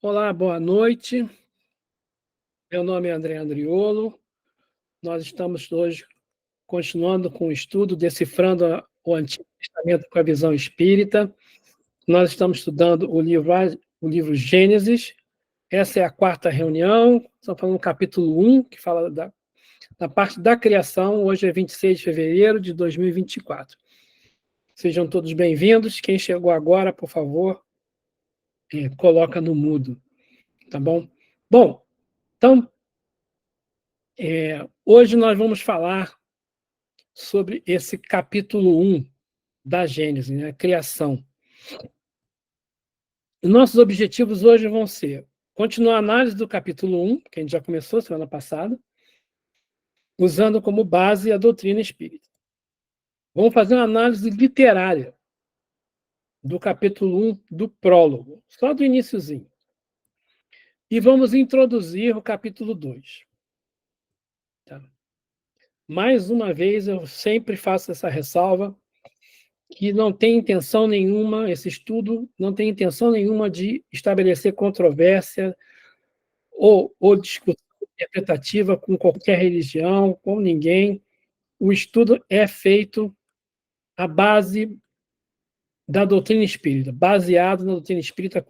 Olá, boa noite. Meu nome é André Andriolo. Nós estamos hoje continuando com o estudo, decifrando o Antigo Testamento com a visão espírita. Nós estamos estudando o livro Gênesis. Essa é a quarta reunião. Estamos falando do capítulo 1, que fala da parte da criação. Hoje é 26 de fevereiro de 2024. Sejam todos bem-vindos. Quem chegou agora, por favor, coloca no mudo, tá bom? Bom, então, hoje nós vamos falar sobre esse capítulo 1 da Gênesis, né? A criação. Nossos objetivos hoje vão ser continuar a análise do capítulo 1, que a gente já começou semana passada, usando como base a doutrina espírita. Vamos fazer uma análise literária do capítulo 1, do prólogo, só do iniciozinho. E vamos introduzir o capítulo 2. Tá? Mais uma vez, eu sempre faço essa ressalva, que não tem intenção nenhuma, esse estudo não tem intenção nenhuma de estabelecer controvérsia ou discussão interpretativa com qualquer religião, com ninguém. O estudo é feito à base da doutrina espírita, baseado na doutrina espírita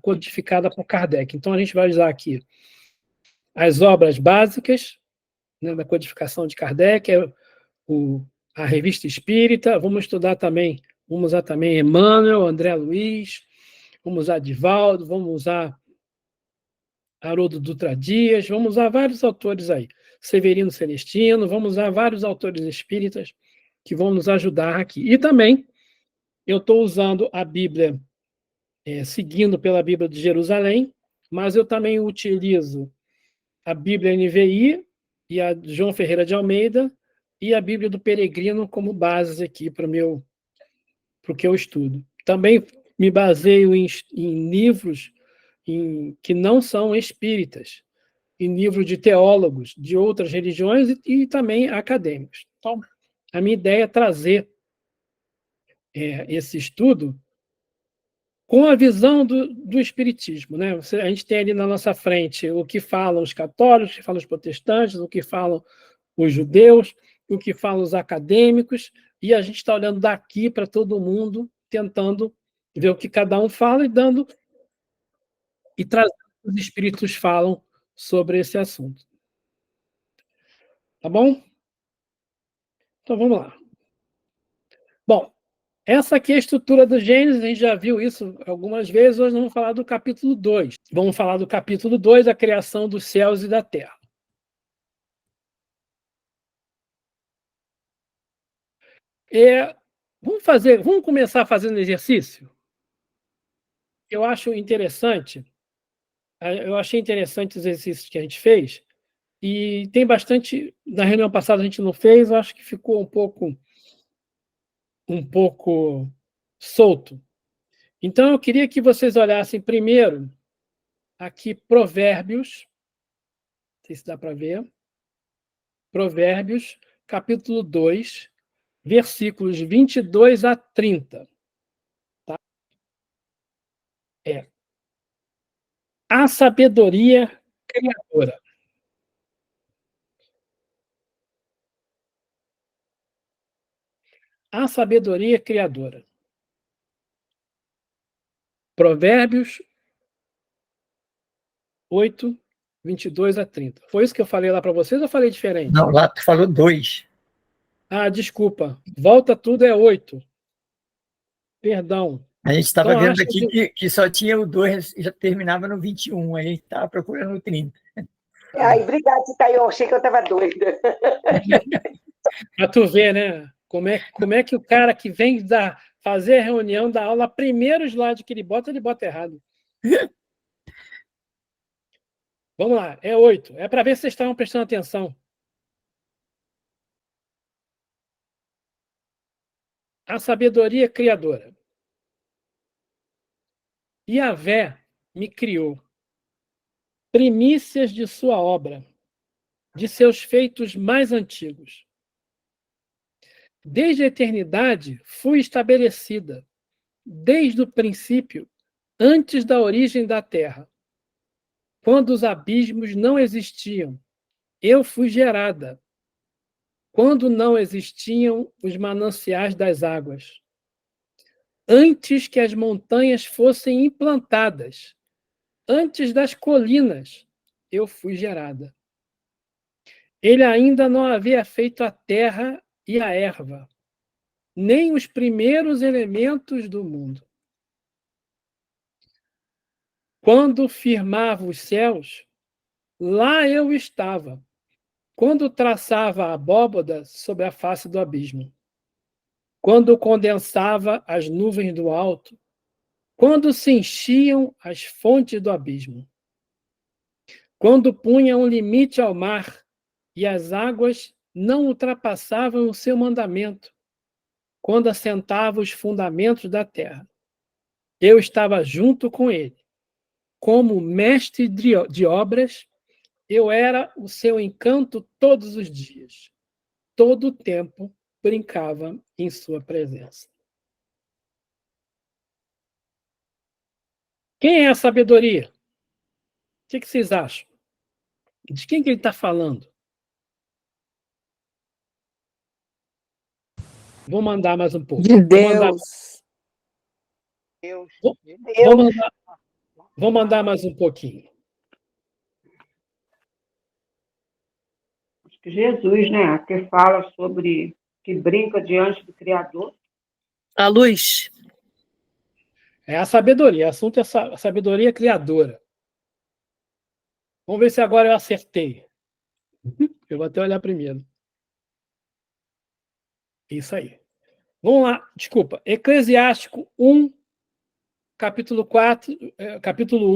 codificada por Kardec. Então, a gente vai usar aqui as obras básicas, né, da codificação de Kardec, a Revista Espírita. Vamos usar também Emmanuel, André Luiz, vamos usar Divaldo, vamos usar Haroldo Dutra Dias, vamos usar vários autores aí, Severino Celestino, vamos usar vários autores espíritas que vão nos ajudar aqui. E também eu estou usando a Bíblia, seguindo pela Bíblia de Jerusalém, mas eu também utilizo a Bíblia NVI e a João Ferreira de Almeida e a Bíblia do Peregrino como bases aqui para o que eu estudo. Também me baseio em livros que não são espíritas, em livros de teólogos de outras religiões e também acadêmicos. Então, a minha ideia é trazer esse estudo com a visão do Espiritismo. Né? A gente tem ali na nossa frente o que falam os católicos, o que falam os protestantes, o que falam os judeus, o que falam os acadêmicos, e a gente está olhando daqui para todo mundo, tentando ver o que cada um fala e trazendo o que os espíritos falam sobre esse assunto. Tá bom? Então, vamos lá. Bom, essa aqui é a estrutura do Gênesis, a gente já viu isso algumas vezes, hoje vamos falar do capítulo 2. Vamos falar do capítulo 2, a criação dos céus e da terra. Vamos começar fazendo exercício? Eu achei interessante os exercícios que a gente fez, e tem bastante, na reunião passada a gente não fez, eu acho que ficou um pouco solto. Então, eu queria que vocês olhassem primeiro aqui Provérbios, não sei se dá para ver, Provérbios, capítulo 2, versículos 22 a 30. Tá? A sabedoria criadora. A sabedoria criadora. Provérbios 8, 22 a 30. Foi isso que eu falei lá para vocês ou eu falei diferente? Não, lá tu falou 2. Ah, desculpa. Volta tudo é 8. Perdão. A gente estava Então, vendo acho aqui que só tinha o 2, já terminava no 21, aí a gente estava procurando o 30. Ai, obrigada, Caio. Eu achei que eu estava doida. Para tu ver, né? Como é que o cara que vem fazer a reunião da aula, primeiro slide que ele bota errado. Vamos lá, é 8. É para ver se vocês estavam prestando atenção. A sabedoria criadora. Yahvé me criou, primícias de sua obra, de seus feitos mais antigos. Desde a eternidade fui estabelecida, desde o princípio, antes da origem da terra. Quando os abismos não existiam, eu fui gerada. Quando não existiam os mananciais das águas. Antes que as montanhas fossem implantadas, antes das colinas, eu fui gerada. Ele ainda não havia feito a terra e a erva, nem os primeiros elementos do mundo. Quando firmava os céus, lá eu estava. Quando traçava a abóbada sobre a face do abismo. Quando condensava as nuvens do alto. Quando se enchiam as fontes do abismo. Quando punha um limite ao mar e as águas não ultrapassavam o seu mandamento. Quando assentava os fundamentos da terra. Eu estava junto com ele. Como mestre de obras, eu era o seu encanto todos os dias. Todo o tempo brincava em sua presença. Quem é a sabedoria? O que vocês acham? De quem que ele está falando? Vou mandar mais um pouco. De Deus. Vou mandar mais um pouquinho. Acho que Jesus, né? Que fala sobre que brinca diante do Criador. A luz. É a sabedoria. O assunto é a sabedoria criadora. Vamos ver se agora eu acertei. Eu vou até olhar primeiro. Isso aí. Vamos lá. Desculpa. Eclesiástico 1, capítulo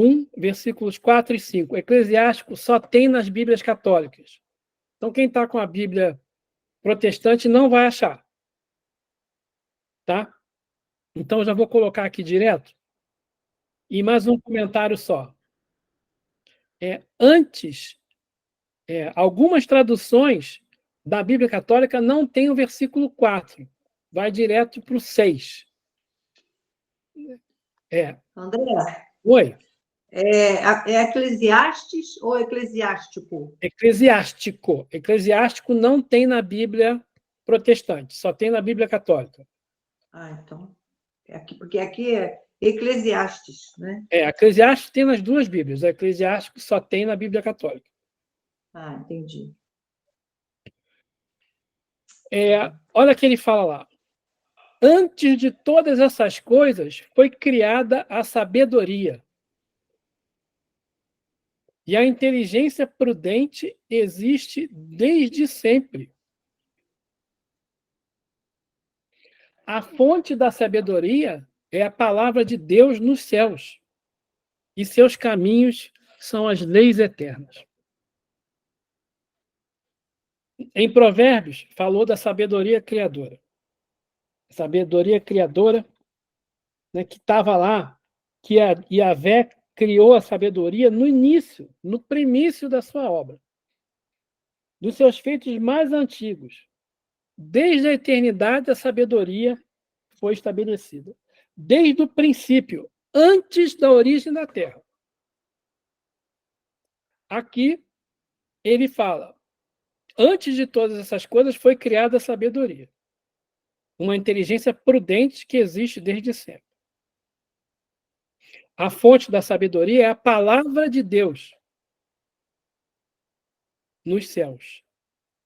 1, versículos 4 e 5. Eclesiástico só tem nas Bíblias católicas. Então, quem está com a Bíblia protestante não vai achar. Tá? Então, eu já vou colocar aqui direto. E mais um comentário só. Algumas traduções da Bíblia Católica não tem o versículo 4. Vai direto para o 6. André, Oi? é Eclesiastes ou Eclesiástico? Eclesiástico. Eclesiástico não tem na Bíblia protestante, só tem na Bíblia Católica. Ah, então. Porque aqui é Eclesiastes, né? Eclesiástico tem nas duas Bíblias. Eclesiástico só tem na Bíblia Católica. Ah, entendi. Olha o que ele fala lá. Antes de todas essas coisas, foi criada a sabedoria. E a inteligência prudente existe desde sempre. A fonte da sabedoria é a palavra de Deus nos céus. E seus caminhos são as leis eternas. Em Provérbios, falou da sabedoria criadora. Sabedoria criadora, né, que estava lá, que Yahvé criou a sabedoria no início, no primício da sua obra, dos seus feitos mais antigos. Desde a eternidade, a sabedoria foi estabelecida. Desde o princípio, antes da origem da Terra. Aqui, ele fala, antes de todas essas coisas, foi criada a sabedoria. Uma inteligência prudente que existe desde sempre. A fonte da sabedoria é a palavra de Deus nos céus.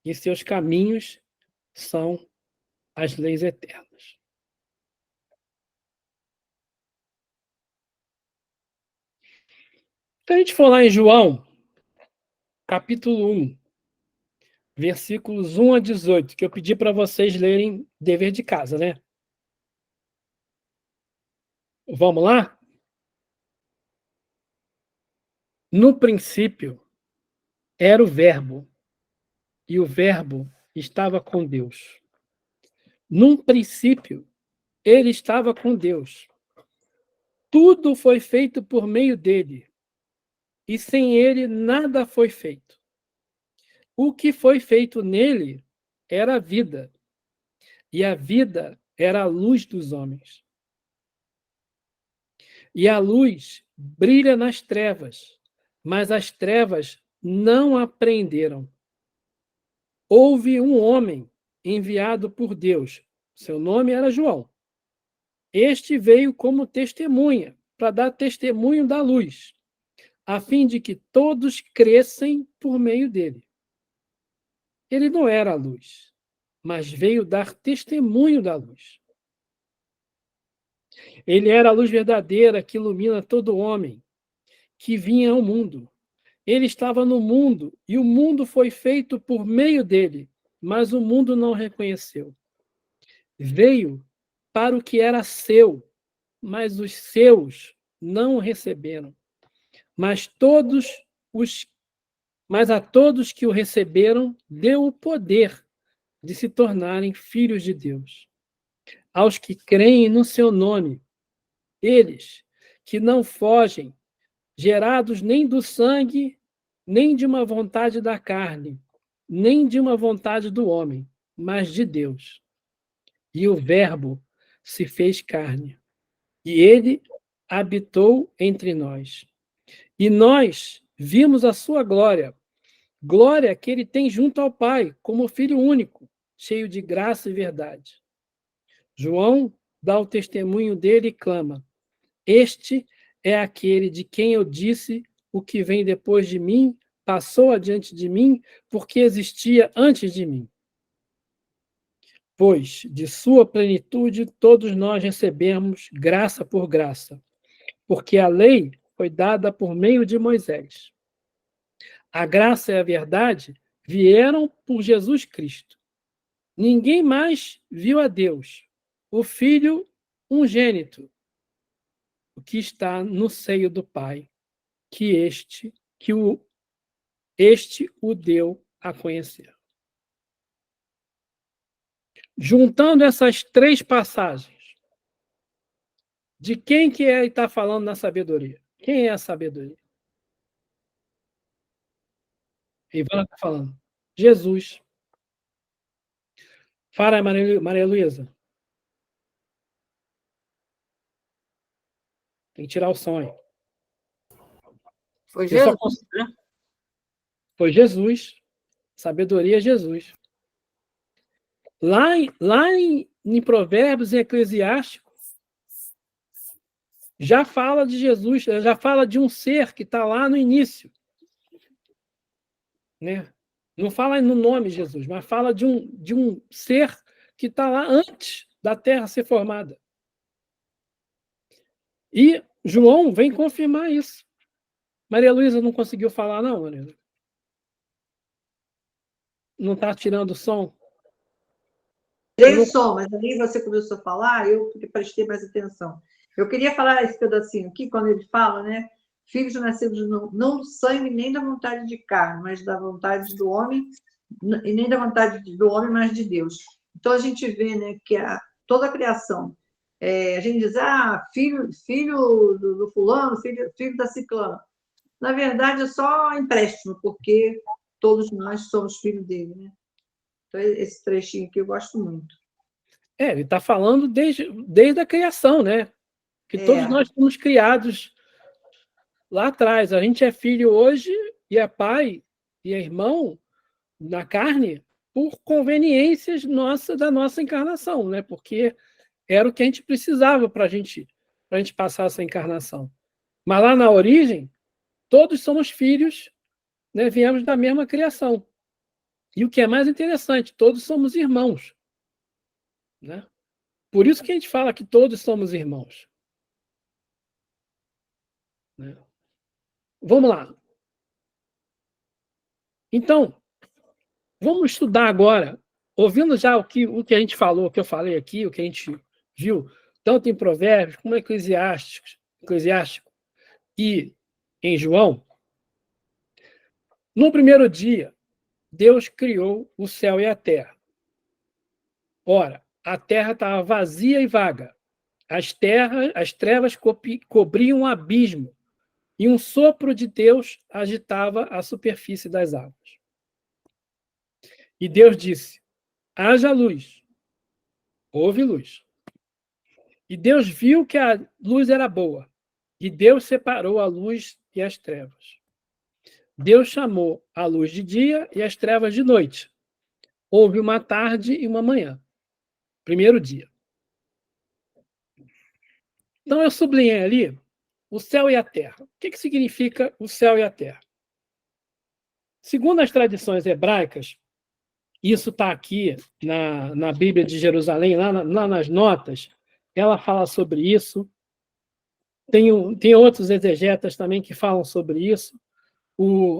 E seus caminhos são as leis eternas. Se a gente for lá em João, capítulo 1, versículos 1 a 18, que eu pedi para vocês lerem dever de casa, né? Vamos lá? No princípio era o Verbo, e o Verbo estava com Deus. Num princípio, ele estava com Deus. Tudo foi feito por meio dele, e sem ele nada foi feito. O que foi feito nele era a vida, e a vida era a luz dos homens. E a luz brilha nas trevas, mas as trevas não apreenderam. Houve um homem enviado por Deus. Seu nome era João. Este veio como testemunha, para dar testemunho da luz, a fim de que todos crescem por meio dele. Ele não era a luz, mas veio dar testemunho da luz. Ele era a luz verdadeira que ilumina todo homem que vinha ao mundo. Ele estava no mundo, e o mundo foi feito por meio dele, mas o mundo não o reconheceu. Veio para o que era seu, mas os seus não o receberam. Mas a todos que o receberam, deu o poder de se tornarem filhos de Deus. Aos que creem no seu nome, eles que não fogem, gerados nem do sangue, nem de uma vontade da carne, nem de uma vontade do homem, mas de Deus. E o Verbo se fez carne, e ele habitou entre nós. E nós vimos a sua glória, glória que ele tem junto ao Pai, como Filho único, cheio de graça e verdade. João dá o testemunho dele e clama: Este é aquele de quem eu disse: o que vem depois de mim passou adiante de mim, porque existia antes de mim. Pois, de sua plenitude, todos nós recebemos graça por graça, porque a lei foi dada por meio de Moisés. A graça e a verdade vieram por Jesus Cristo. Ninguém mais viu a Deus, o Filho unigênito, o que está no seio do Pai, este o deu a conhecer. Juntando essas três passagens, de quem que ele está falando na sabedoria? Quem é a sabedoria? Ivana está falando. Jesus. Fala, Maria Luísa. Tem que tirar o som aí. Foi Jesus, né? Foi Jesus. Sabedoria é Jesus. Lá em Provérbios e Eclesiástico, já fala de Jesus, já fala de um ser que está lá no início. Né? Não fala no nome de Jesus, mas fala de um ser que está lá antes da Terra ser formada. E João vem confirmar isso. Maria Luísa não conseguiu falar, não, Maria? Não está tirando o som? Tirei o som, mas aí você começou a falar, eu prestei mais atenção. Eu queria falar esse pedacinho aqui, quando ele fala, né? Filhos nascidos não do sangue, nem da vontade de carne, mas da vontade do homem, e nem da vontade do homem, mas de Deus. Então, a gente vê, né, que toda a criação, a gente diz, filho do fulano, filho da ciclana. Na verdade, é só empréstimo, porque todos nós somos filhos dele, né? Então, esse trechinho aqui eu gosto muito. Ele está falando desde a criação, né? Que todos nós fomos criados lá atrás. A gente é filho hoje e é pai e é irmão na carne por conveniências da nossa encarnação, né? Porque era o que a gente precisava para a gente passar essa encarnação. Mas lá na origem, todos somos filhos, né? Viemos da mesma criação. E o que é mais interessante, todos somos irmãos. Né? Por isso que a gente fala que todos somos irmãos. Né? Vamos lá. Então, vamos estudar agora, ouvindo já o que a gente falou, o que eu falei aqui, o que a gente viu, tanto em Provérbios como em Eclesiástico e em João. No primeiro dia, Deus criou o céu e a terra. Ora, a terra estava vazia e vaga. As trevas cobriam um abismo, e um sopro de Deus agitava a superfície das águas. E Deus disse: haja luz. Houve luz. E Deus viu que a luz era boa. E Deus separou a luz e as trevas. Deus chamou a luz de dia e as trevas de noite. Houve uma tarde e uma manhã. Primeiro dia. Então, eu sublinhei ali o céu e a terra. O que significa o céu e a terra? Segundo as tradições hebraicas, isso está aqui na Bíblia de Jerusalém, lá nas notas, ela fala sobre isso. Tem outros exegetas também que falam sobre isso.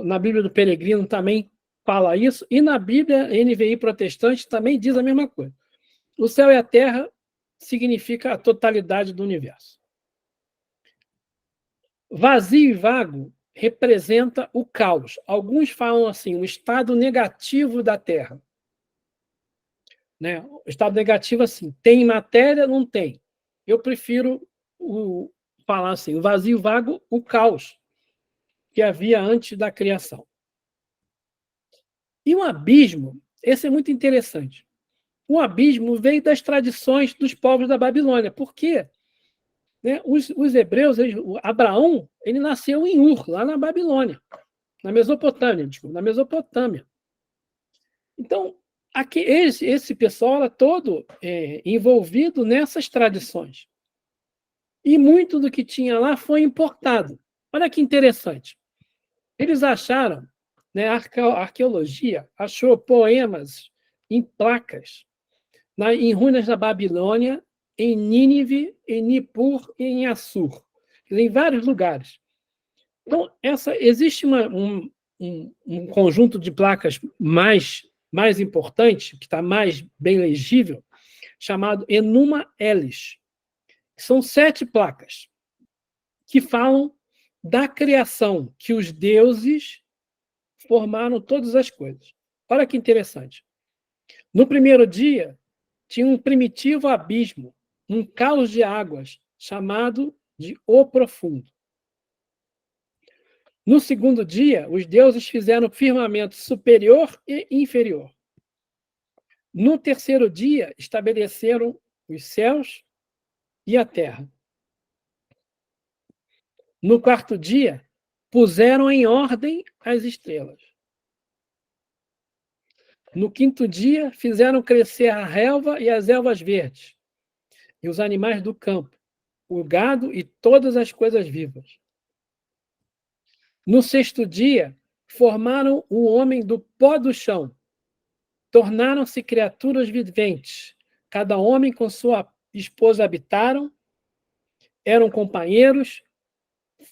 Na Bíblia do Peregrino também fala isso. E na Bíblia NVI protestante também diz a mesma coisa. O céu e a terra significa a totalidade do universo. Vazio e vago representa o caos. Alguns falam assim, um estado negativo da Terra. Né? O estado negativo assim, tem matéria, não tem. Eu prefiro falar assim, o vazio vago, o caos que havia antes da criação. E um abismo, esse é muito interessante. O abismo veio das tradições dos povos da Babilônia. Por quê? Né? Os hebreus, Abraão, ele nasceu em Ur, lá na Babilônia, na Mesopotâmia. Então, aqui, esse pessoal era todo envolvido nessas tradições. E muito do que tinha lá foi importado. Olha que interessante. Eles acharam, né, a arqueologia achou poemas em placas, em ruínas da Babilônia, em Nínive, em Nippur e em Assur, em vários lugares. Então, existe um conjunto de placas mais importante, que está mais bem legível, chamado Enuma Elis. São 7 placas que falam da criação, que os deuses formaram todas as coisas. Olha que interessante. No primeiro dia, tinha um primitivo abismo, um caos de águas, chamado de O Profundo. No segundo dia, os deuses fizeram firmamento superior e inferior. No terceiro dia, estabeleceram os céus e a terra. No quarto dia, puseram em ordem as estrelas. No quinto dia, fizeram crescer a relva e as ervas verdes, e os animais do campo, o gado e todas as coisas vivas. No sexto dia, formaram o homem do pó do chão. Tornaram-se criaturas viventes. Cada homem com sua esposa habitaram, eram companheiros,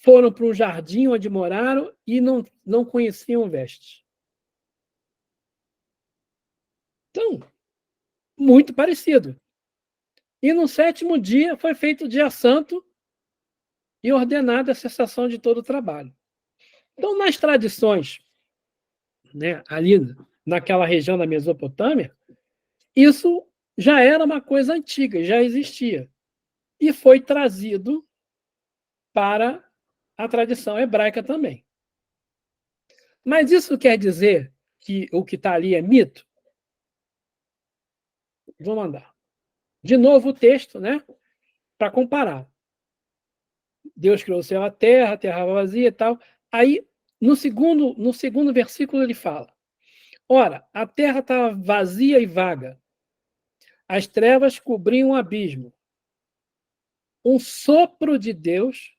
foram para um jardim onde moraram e não conheciam vestes. Então, muito parecido. E no sétimo dia foi feito o dia santo e ordenada a cessação de todo o trabalho. Então, nas tradições, né, ali naquela região da Mesopotâmia, isso já era uma coisa antiga, já existia. E foi trazido para a tradição hebraica também. Mas isso quer dizer que o que está ali é mito? Vou mandar. De novo o texto, né? Para comparar. Deus criou o céu e a terra vazia e tal. Aí, no segundo versículo, ele fala: ora, a terra estava vazia e vaga. As trevas cobriam o abismo. Um sopro de Deus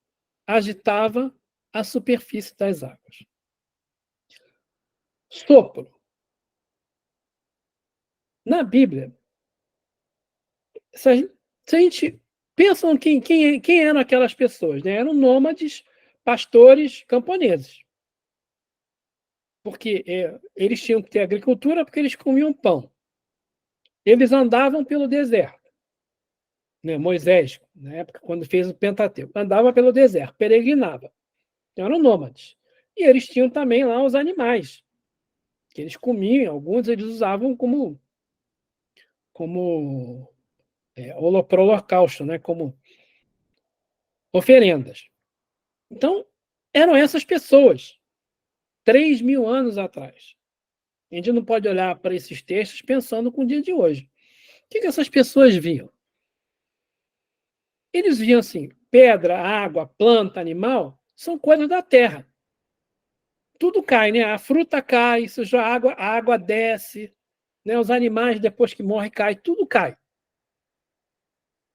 agitava a superfície das águas. Sopro. Na Bíblia, se a gente pensa quem eram aquelas pessoas, né? Eram nômades, pastores, camponeses. Porque eles tinham que ter agricultura porque eles comiam pão. Eles andavam pelo deserto. Né? Moisés, na época, quando fez o Pentateuco, andava pelo deserto, peregrinava. Então, eram nômades. E eles tinham também lá os animais, que eles comiam, alguns eles usavam como para o holocausto, né? Como oferendas. Então, eram essas pessoas, 3.000 anos atrás. A gente não pode olhar para esses textos pensando com o dia de hoje. O que essas pessoas viam? Eles viam assim, pedra, água, planta, animal, são coisas da terra. tudo cai, né? A fruta cai, a água desce, né? Os animais, depois que morrem, caem, tudo cai.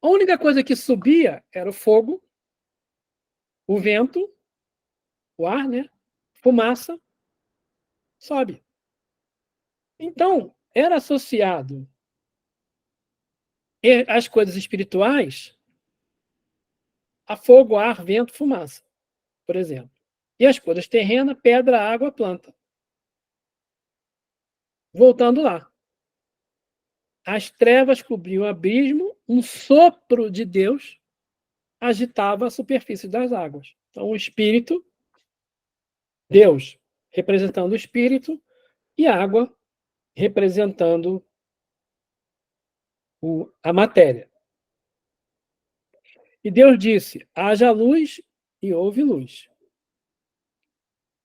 A única coisa que subia era o fogo, o vento, o ar, né? Fumaça, sobe. Então, era associado às coisas espirituais a fogo, ar, vento, fumaça, por exemplo. E as coisas terrenas, pedra, água, planta. Voltando lá. As trevas cobriam o abismo, um sopro de Deus agitava a superfície das águas. Então, o Espírito, Deus representando o Espírito, e a água representando a matéria. E Deus disse: haja luz, e houve luz.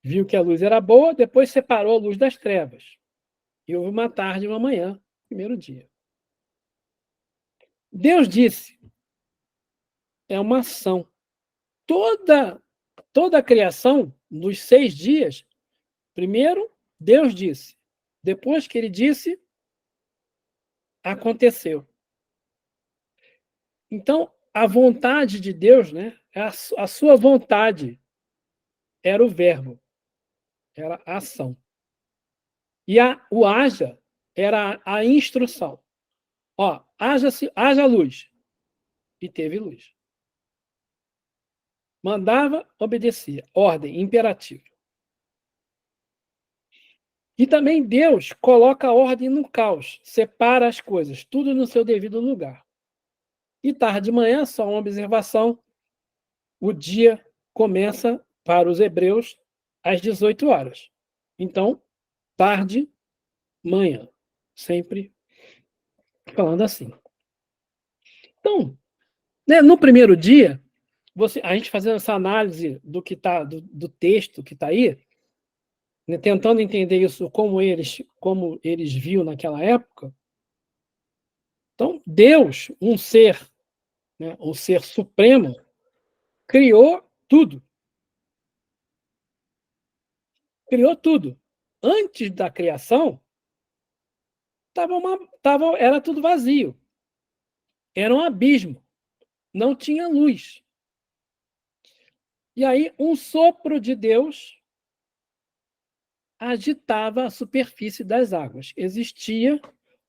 Viu que a luz era boa, depois separou a luz das trevas. E houve uma tarde e uma manhã, primeiro dia. Deus disse: é uma ação. Toda a criação, nos 6 dias, primeiro, Deus disse. Depois que ele disse, aconteceu. Então, a vontade de Deus, né, a sua vontade, era o verbo, era a ação. E o haja era a instrução. Ó, haja luz. E teve luz. Mandava, obedecia. Ordem, imperativo. E também Deus coloca a ordem no caos, separa as coisas, tudo no seu devido lugar. E tarde de manhã, só uma observação, o dia começa para os hebreus às 18 horas. Então, tarde, manhã. Sempre falando assim. Então, né, no primeiro dia, a gente fazendo essa análise do que tá, do texto que está aí, né, tentando entender isso como eles viam naquela época. Então, Deus, um ser supremo, criou tudo. Criou tudo. Antes da criação, era tudo vazio. Era um abismo. Não tinha luz. E aí, um sopro de Deus agitava a superfície das águas. Existia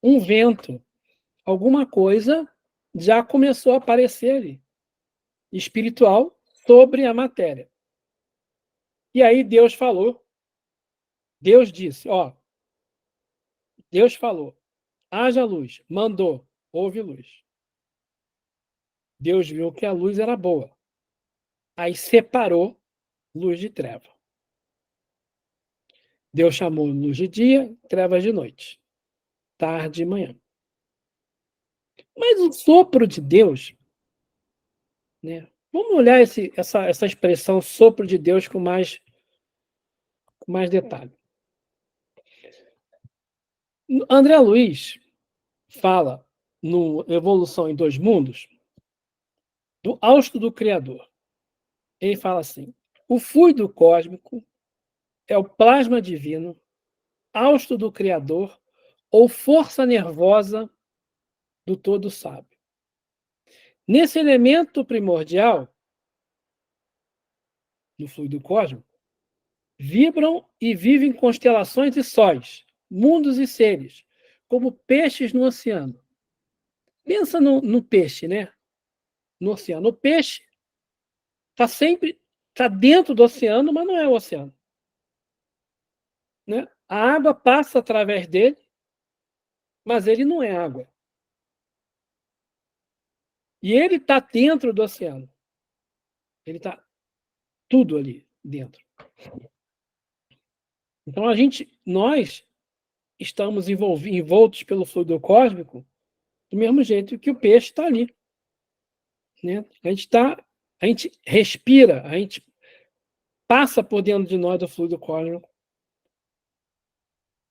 um vento. Alguma coisa já começou a aparecer ali, espiritual, sobre a matéria. E aí Deus falou, Deus disse, Deus falou, haja luz, mandou, houve luz. Deus viu que a luz era boa. Aí separou luz de treva. Deus chamou luz de dia, trevas de noite, tarde e manhã. Mas o sopro de Deus, né? Vamos olhar essa expressão sopro de Deus com mais detalhe. André Luiz fala no Evolução em Dois Mundos do hausto do Criador. Ele fala assim: o fluido cósmico é o plasma divino, hausto do Criador ou força nervosa do todo sábio. Nesse elemento primordial, no fluido cósmico, vibram e vivem constelações e sóis, mundos e seres, como peixes no oceano. Pensa no peixe, né? No oceano. O peixe está dentro do oceano, mas não é o oceano. Né? A água passa através dele, mas ele não é água. E ele está dentro do oceano. Ele está tudo ali dentro. Então nós estamos envoltos pelo fluido cósmico do mesmo jeito que o peixe está ali. Né? A gente respira, a gente passa por dentro de nós do fluido cósmico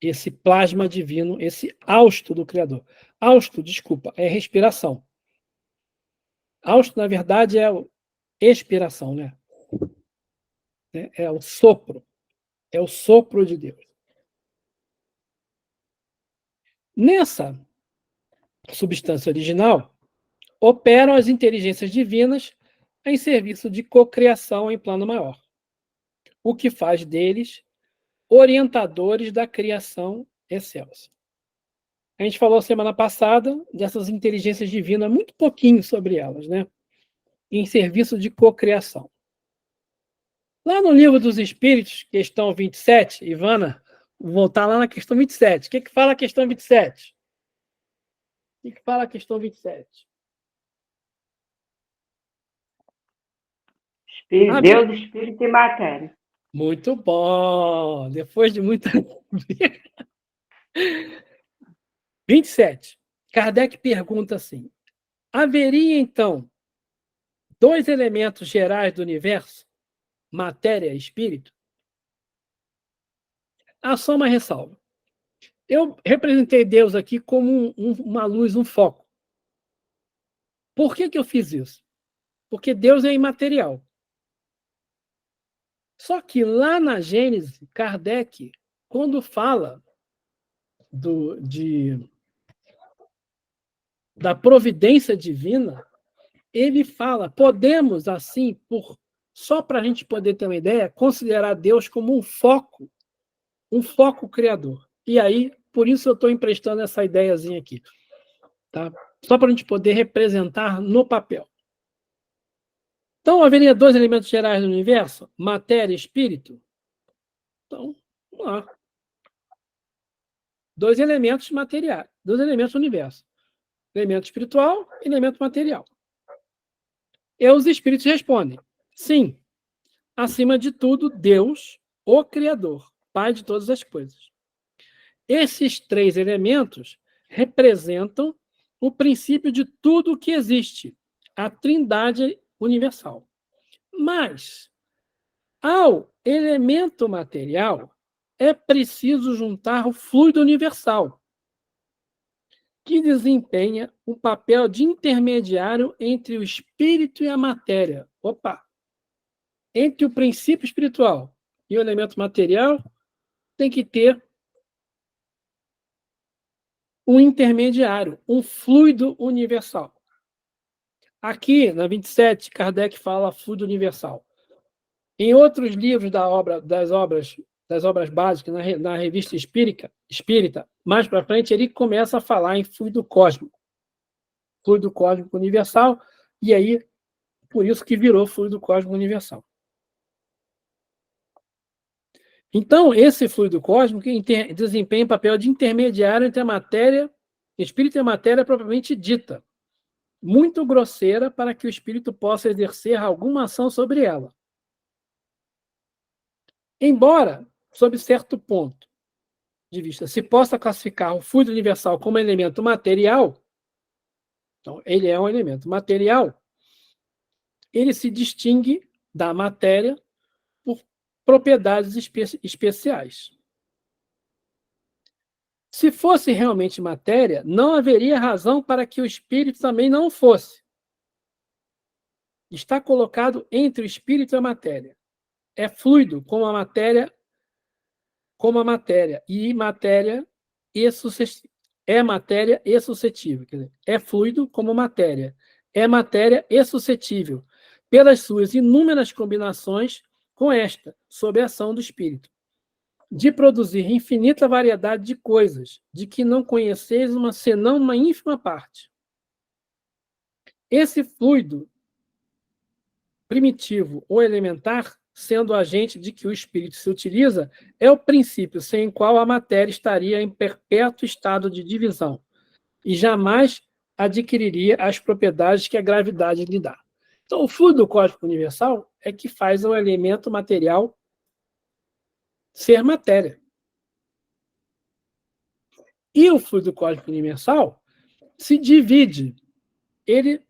esse plasma divino, esse hausto do Criador. Hausto, desculpa, é respiração. Hausto, na verdade, é expiração, né? É o sopro. É o sopro de Deus. Nessa substância original, operam as inteligências divinas em serviço de cocriação em plano maior, o que faz deles orientadores da criação excelsa. A gente falou semana passada dessas inteligências divinas, muito pouquinho sobre elas, né? Em serviço de cocriação. Lá no Livro dos Espíritos, questão 27, Ivana, vou voltar lá na questão 27. O que fala a questão 27? O que fala a questão 27? Deus, Espírito e Matéria. Muito bom! Depois de muita... 27. Kardec pergunta assim: haveria, então, dois elementos gerais do universo, matéria e espírito? Há só uma ressalva. Eu representei Deus aqui como uma luz, um foco. Por que eu fiz isso? Porque Deus é imaterial. Só que lá na Gênesis, Kardec, quando fala da providência divina, ele fala, podemos, assim, só para a gente poder ter uma ideia, considerar Deus como um foco criador. E aí, por isso eu estou emprestando essa ideiazinha aqui. Tá? Só para a gente poder representar no papel. Então, haveria dois elementos gerais do universo? Matéria e espírito? Então, vamos lá. Dois elementos materiais, dois elementos do universo. Elemento espiritual e elemento material. E os espíritos respondem: sim, acima de tudo, Deus, o Criador, Pai de todas as coisas. Esses três elementos representam o princípio de tudo o que existe, a Trindade universal. Mas, ao elemento material, é preciso juntar o fluido universal, que desempenha um papel de intermediário entre o espírito e a matéria. Opa! Entre o princípio espiritual e o elemento material, tem que ter um intermediário, um fluido universal. Aqui, na 27, Kardec fala fluido universal. Em outros livros das obras básicas, na revista Espírita, mais para frente, ele começa a falar em fluido cósmico universal, e aí, por isso que virou fluido cósmico universal. Então, esse fluido cósmico desempenha um papel de intermediário entre a matéria, espírito e a matéria propriamente dita, muito grosseira para que o espírito possa exercer alguma ação sobre ela. Embora, sob certo ponto de vista, se possa classificar o fluido universal como elemento material, então ele é um elemento material, ele se distingue da matéria por propriedades especiais. Se fosse realmente matéria, não haveria razão para que o espírito também não fosse. Está colocado entre o espírito e a matéria. É fluido como a matéria, e matéria e suscetível. É matéria e suscetível. Quer dizer, é fluido como matéria. É matéria e suscetível, pelas suas inúmeras combinações com esta, sob a ação do espírito, de produzir infinita variedade de coisas, de que não conheceis senão uma ínfima parte. Esse fluido primitivo ou elementar, sendo o agente de que o espírito se utiliza, é o princípio sem o qual a matéria estaria em perpétuo estado de divisão e jamais adquiriria as propriedades que a gravidade lhe dá. Então, o fluido cósmico universal é que faz o elemento material ser matéria. E o fluido cósmico universal se divide. Ele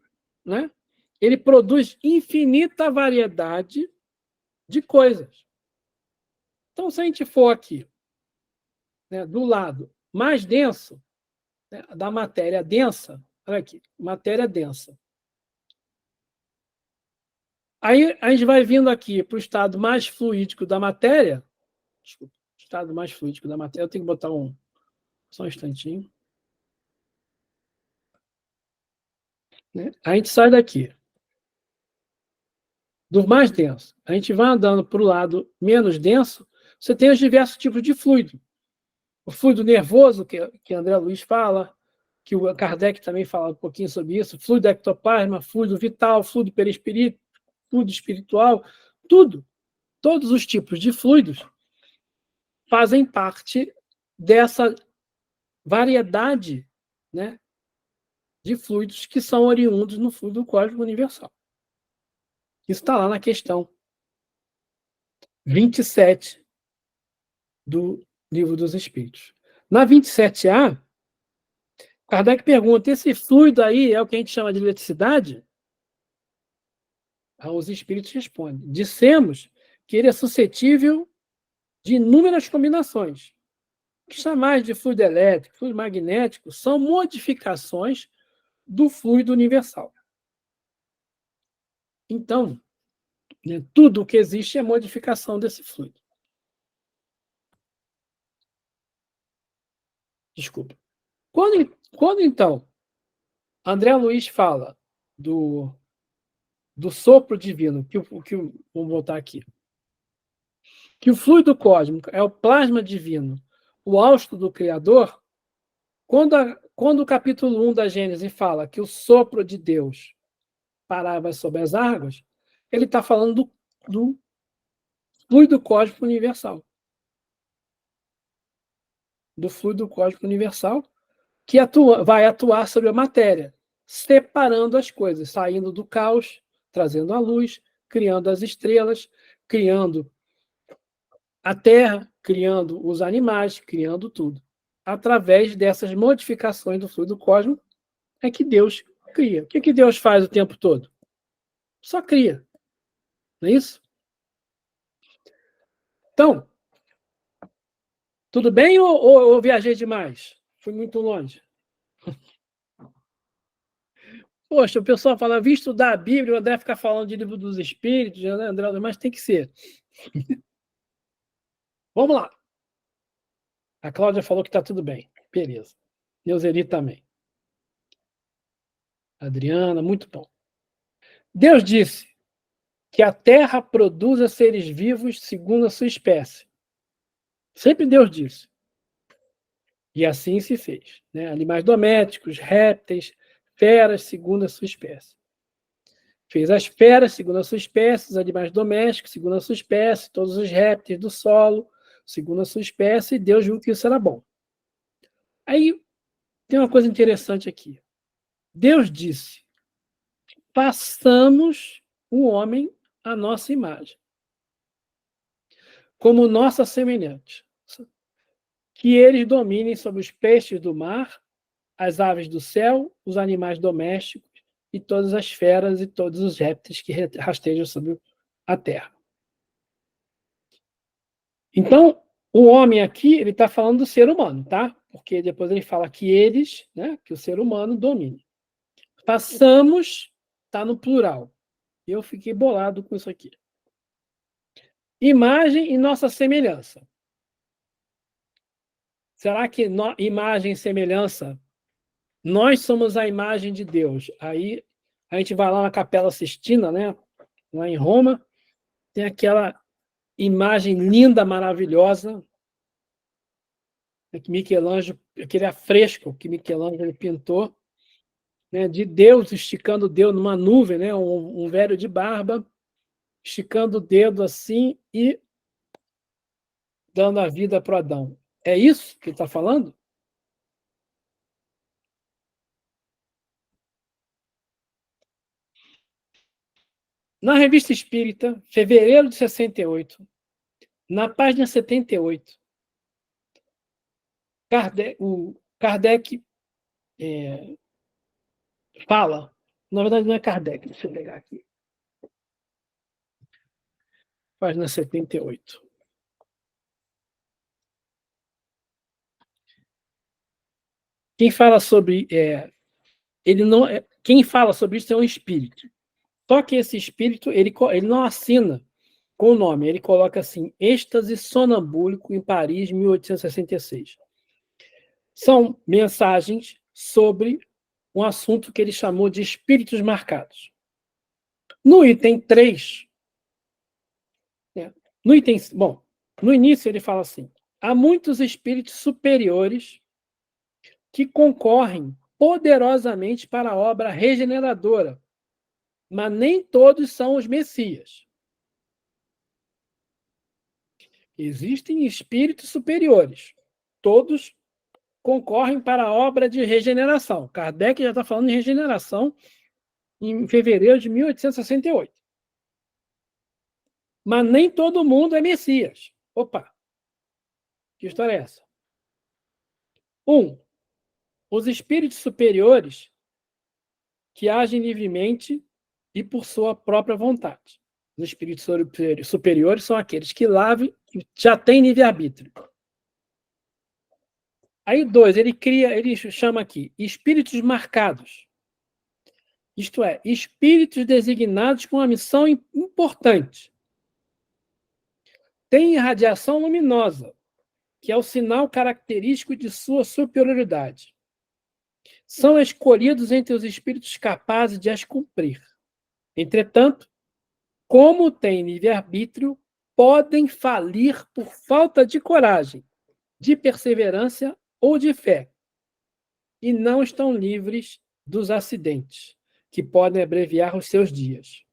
produz infinita variedade de coisas. Então, se a gente for aqui, do lado mais denso, da matéria densa, olha aqui, matéria densa. Aí a gente vai vindo aqui para o estado mais fluídico da matéria, Desculpa. Estado mais fluídico da matéria. Eu tenho que botar só um instantinho. Né? A gente sai daqui. Do mais denso. A gente vai andando para o lado menos denso, você tem os diversos tipos de fluido. O fluido nervoso, que André Luiz fala, que o Kardec também fala um pouquinho sobre isso, fluido ectoplasma, fluido vital, fluido perispírito, fluido espiritual, tudo. Todos os tipos de fluidos fazem parte dessa variedade, né, de fluidos que são oriundos no fluido cósmico universal. Isso está lá na questão 27 do Livro dos Espíritos. Na 27A, Kardec pergunta, esse fluido aí é o que a gente chama de eletricidade? Os espíritos respondem, dissemos que ele é suscetível de inúmeras combinações. O que chamais de fluido elétrico, fluido magnético, são modificações do fluido universal. Então, né, tudo o que existe é modificação desse fluido. Desculpa. Quando então, André Luiz fala do sopro divino, vamos voltar aqui, que o fluido cósmico é o plasma divino, o hausto do Criador, quando o capítulo 1 da Gênesis fala que o sopro de Deus parava sobre as águas, ele está falando do fluido cósmico universal. Do fluido cósmico universal que vai atuar sobre a matéria, separando as coisas, saindo do caos, trazendo a luz, criando as estrelas, criando a terra, criando os animais, criando tudo. Através dessas modificações do fluido cósmico é que Deus cria. O que Deus faz o tempo todo? Só cria. Não é isso? Então, tudo bem ou viajei demais? Fui muito longe. Poxa, o pessoal fala, visto estudar a Bíblia, o André ficar falando de Livro dos Espíritos, né, André, mas tem que ser. Vamos lá. A Cláudia falou que está tudo bem. Beleza. Neuzeli também. Adriana, muito bom. Deus disse que a terra produza seres vivos segundo a sua espécie. Sempre Deus disse. E assim se fez. Né? Animais domésticos, répteis, feras segundo a sua espécie. Fez as feras segundo a sua espécie, os animais domésticos segundo a sua espécie, todos os répteis do solo segundo a sua espécie, e Deus viu que isso era bom. Aí tem uma coisa interessante aqui. Deus disse, façamos o homem à nossa imagem, como nossa semelhante, que eles dominem sobre os peixes do mar, as aves do céu, os animais domésticos e todas as feras e todos os répteis que rastejam sobre a terra. Então, o homem aqui, ele está falando do ser humano, tá? Porque depois ele fala que eles, né, que o ser humano domine. Façamos, está no plural. Eu fiquei bolado com isso aqui. Imagem e nossa semelhança. Será que imagem e semelhança, nós somos a imagem de Deus? Aí a gente vai lá na Capela Sistina, né? Lá em Roma, tem aquela imagem linda, maravilhosa, que Michelangelo, aquele afresco que Michelangelo pintou, né, de Deus esticando o dedo numa nuvem, né, um velho de barba, esticando o dedo assim e dando a vida para Adão. É isso que ele está falando? Na Revista Espírita, fevereiro de 68, na página 78, o Kardec fala, na verdade não é Kardec, deixa eu pegar aqui. Página 78. Quem fala sobre quem fala sobre isso é um espírito. Só que esse espírito ele não assina com o nome. Ele coloca assim, êxtase sonambúlico em Paris, 1866. São mensagens sobre um assunto que ele chamou de espíritos marcados. No item 3, no início ele fala assim, há muitos espíritos superiores que concorrem poderosamente para a obra regeneradora, mas nem todos são os messias. Existem espíritos superiores, todos concorrem para a obra de regeneração. Kardec já está falando em regeneração em fevereiro de 1868. Mas nem todo mundo é Messias. Opa! Que história é essa? Os espíritos superiores que agem livremente e por sua própria vontade. Os espíritos superiores são aqueles que já têm livre-arbítrio. Aí, 2, ele chama aqui espíritos marcados. Isto é, espíritos designados com uma missão importante. Tem irradiação luminosa, que é o sinal característico de sua superioridade. São escolhidos entre os espíritos capazes de as cumprir. Entretanto, como têm livre-arbítrio, podem falir por falta de coragem, de perseverança ou de fé, e não estão livres dos acidentes, que podem abreviar os seus dias.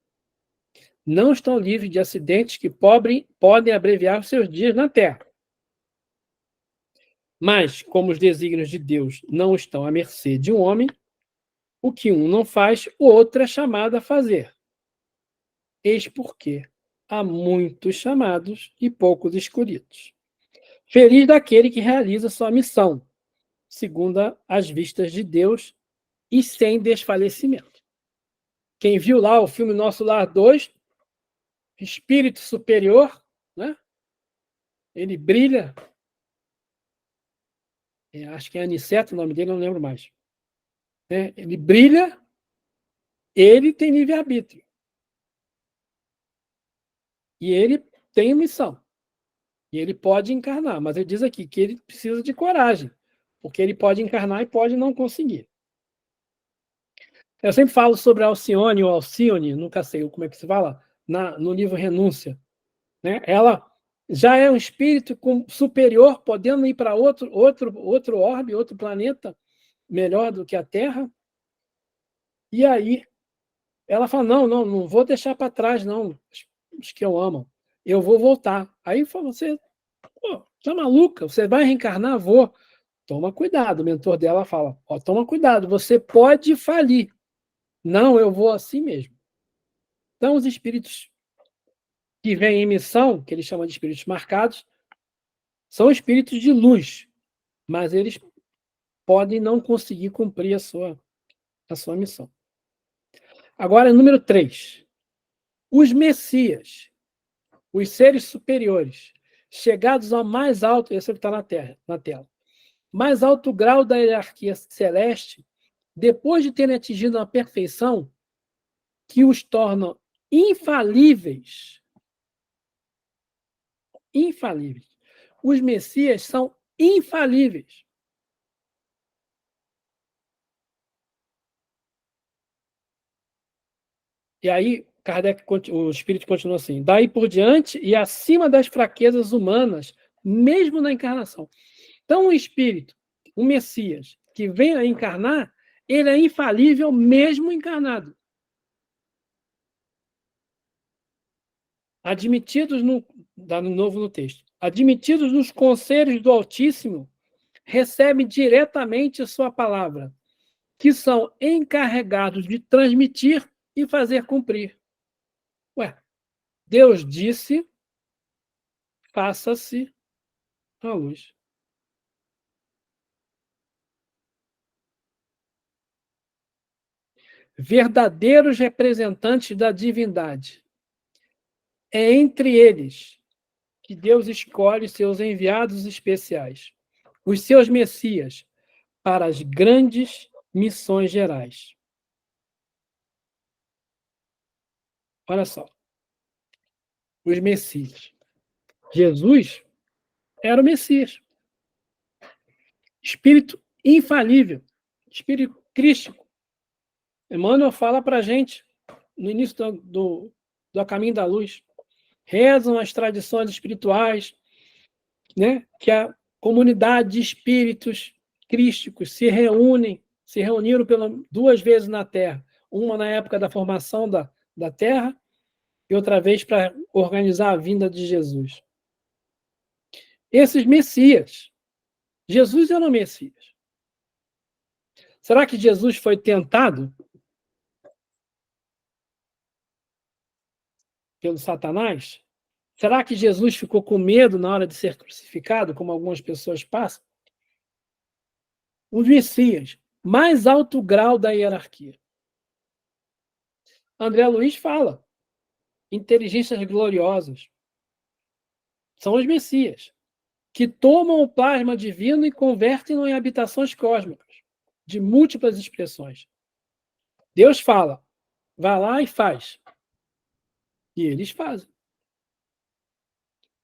Não estão livres de acidentes que podem abreviar os seus dias na Terra. Mas, como os desígnios de Deus não estão à mercê de um homem, o que um não faz, o outro é chamado a fazer. Eis porque há muitos chamados e poucos escolhidos. Feliz daquele que realiza sua missão, segundo as vistas de Deus e sem desfalecimento. Quem viu lá o filme Nosso Lar 2, espírito superior, né? Ele brilha. Acho que é Aniceto o nome dele, não lembro mais. Ele brilha, ele tem livre-arbítrio. E ele tem missão. E ele pode encarnar, mas ele diz aqui que ele precisa de coragem, porque ele pode encarnar e pode não conseguir. Eu sempre falo sobre Alcione ou Alcione, nunca sei como é que se fala, no livro Renúncia. Né? Ela já é um espírito superior, podendo ir para outro orbe, outro planeta, melhor do que a Terra. E aí, ela fala, não vou deixar para trás, não, os que eu amo. Eu vou voltar. Aí fala, você tá maluca? Você vai reencarnar? Vou. Toma cuidado. O mentor dela fala, toma cuidado, você pode falir. Não, eu vou assim mesmo. Então, os espíritos que vêm em missão, que ele chama de espíritos marcados, são espíritos de luz, mas eles podem não conseguir cumprir a sua missão. Agora, número 3. Os messias, os seres superiores, chegados ao mais alto, esse é o que está na tela, mais alto grau da hierarquia celeste, depois de terem atingido a perfeição que os torna infalíveis. Infalíveis. Os messias são infalíveis. E aí, o Espírito continua assim, daí por diante e acima das fraquezas humanas, mesmo na encarnação. Então, o Espírito, o Messias, que vem a encarnar, ele é infalível mesmo encarnado. Admitidos dá de novo no texto, admitidos nos conselhos do Altíssimo, recebem diretamente sua palavra, que são encarregados de transmitir e fazer cumprir. Deus disse, faça-se a luz. Verdadeiros representantes da divindade. É entre eles que Deus escolhe seus enviados especiais, os seus messias, para as grandes missões gerais. Olha só. os Messias. Jesus era o Messias. Espírito infalível, espírito crístico. Emmanuel fala para a gente, no início do Caminho da Luz, rezam as tradições espirituais, né, que a comunidade de espíritos crísticos se reuniram duas vezes na Terra, uma na época da formação da Terra e outra vez para organizar a vinda de Jesus. Esses Messias, Jesus era o Messias. Será que Jesus foi tentado pelo Satanás? Será que Jesus ficou com medo na hora de ser crucificado, como algumas pessoas passam? Os Messias, mais alto grau da hierarquia. André Luiz fala, inteligências gloriosas. São os Messias, que tomam o plasma divino e convertem-no em habitações cósmicas, de múltiplas expressões. Deus fala, vai lá e faz. E eles fazem.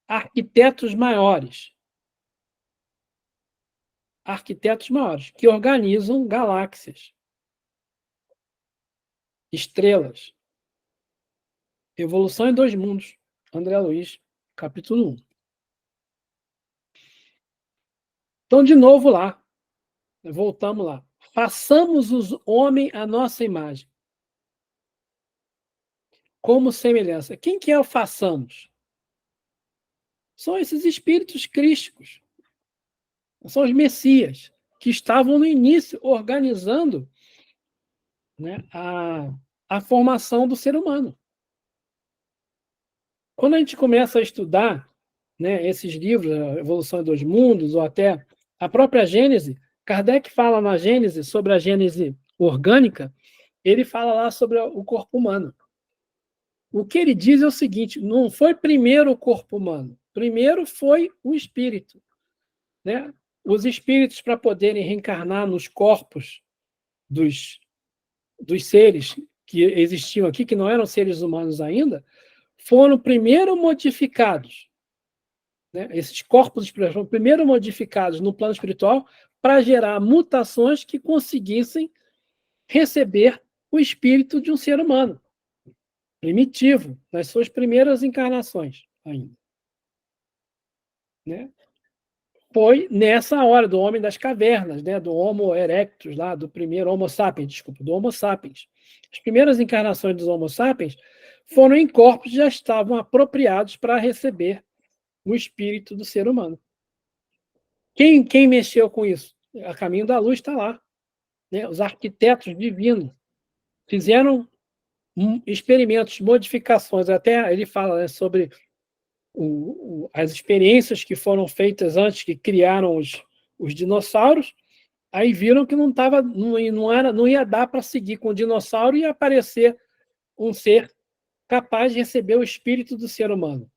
Arquitetos maiores, que organizam galáxias, estrelas. Evolução em 2 mundos. André Luiz, capítulo 1. Então, de novo lá. Voltamos lá. Façamos os homens à nossa imagem. Como semelhança. Quem que é o façamos? São esses espíritos crísticos. São os Messias, que estavam no início organizando, né, a formação do ser humano. Quando a gente começa a estudar, né, esses livros, a Evolução em 2 Mundos, ou até a própria Gênese, Kardec fala na Gênese, sobre a Gênese orgânica, ele fala lá sobre o corpo humano. O que ele diz é o seguinte, não foi primeiro o corpo humano, primeiro foi o espírito, né? Os espíritos, para poderem reencarnar nos corpos dos seres que existiam aqui, que não eram seres humanos ainda, foram primeiro modificados, né? Esses corpos espirituais foram primeiro modificados no plano espiritual para gerar mutações que conseguissem receber o espírito de um ser humano, primitivo, nas suas primeiras encarnações ainda. Né? Foi nessa hora do homem das cavernas, né? Do Homo erectus, lá, do primeiro Homo sapiens, desculpa, do Homo sapiens. As primeiras encarnações dos Homo sapiens foram em corpos que já estavam apropriados para receber o espírito do ser humano. Quem mexeu com isso? A Caminho da Luz está lá. Né? Os arquitetos divinos fizeram experimentos, modificações. Até ele fala, né, sobre as experiências que foram feitas antes, que criaram os dinossauros, aí viram que não ia dar para seguir com o dinossauro e aparecer um ser capaz de receber o espírito do ser humano.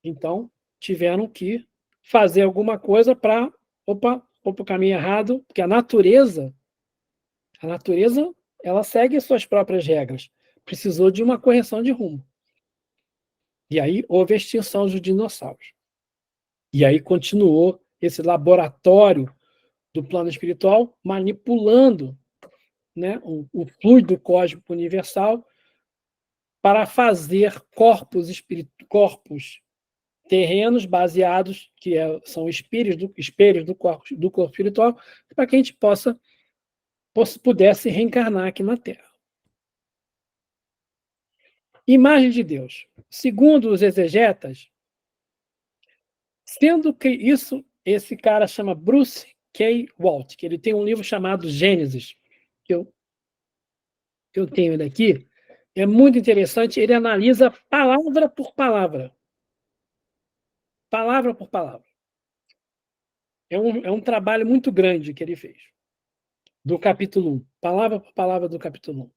Então, tiveram que fazer alguma coisa para... Opa, vou para o caminho errado, porque a natureza, ela segue as suas próprias regras. Precisou de uma correção de rumo. E aí houve a extinção dos dinossauros. E aí continuou esse laboratório do plano espiritual manipulando, né, o fluido cósmico universal para fazer corpos terrenos baseados, são espelhos do corpo espiritual, para que a gente pudesse reencarnar aqui na Terra. Imagem de Deus. Segundo os exegetas, sendo que esse cara chama Bruce K. Walt, que ele tem um livro chamado Gênesis, que eu tenho ele aqui, é muito interessante, ele analisa palavra por palavra. Palavra por palavra. É um trabalho muito grande que ele fez, do capítulo 1, palavra por palavra do capítulo 1.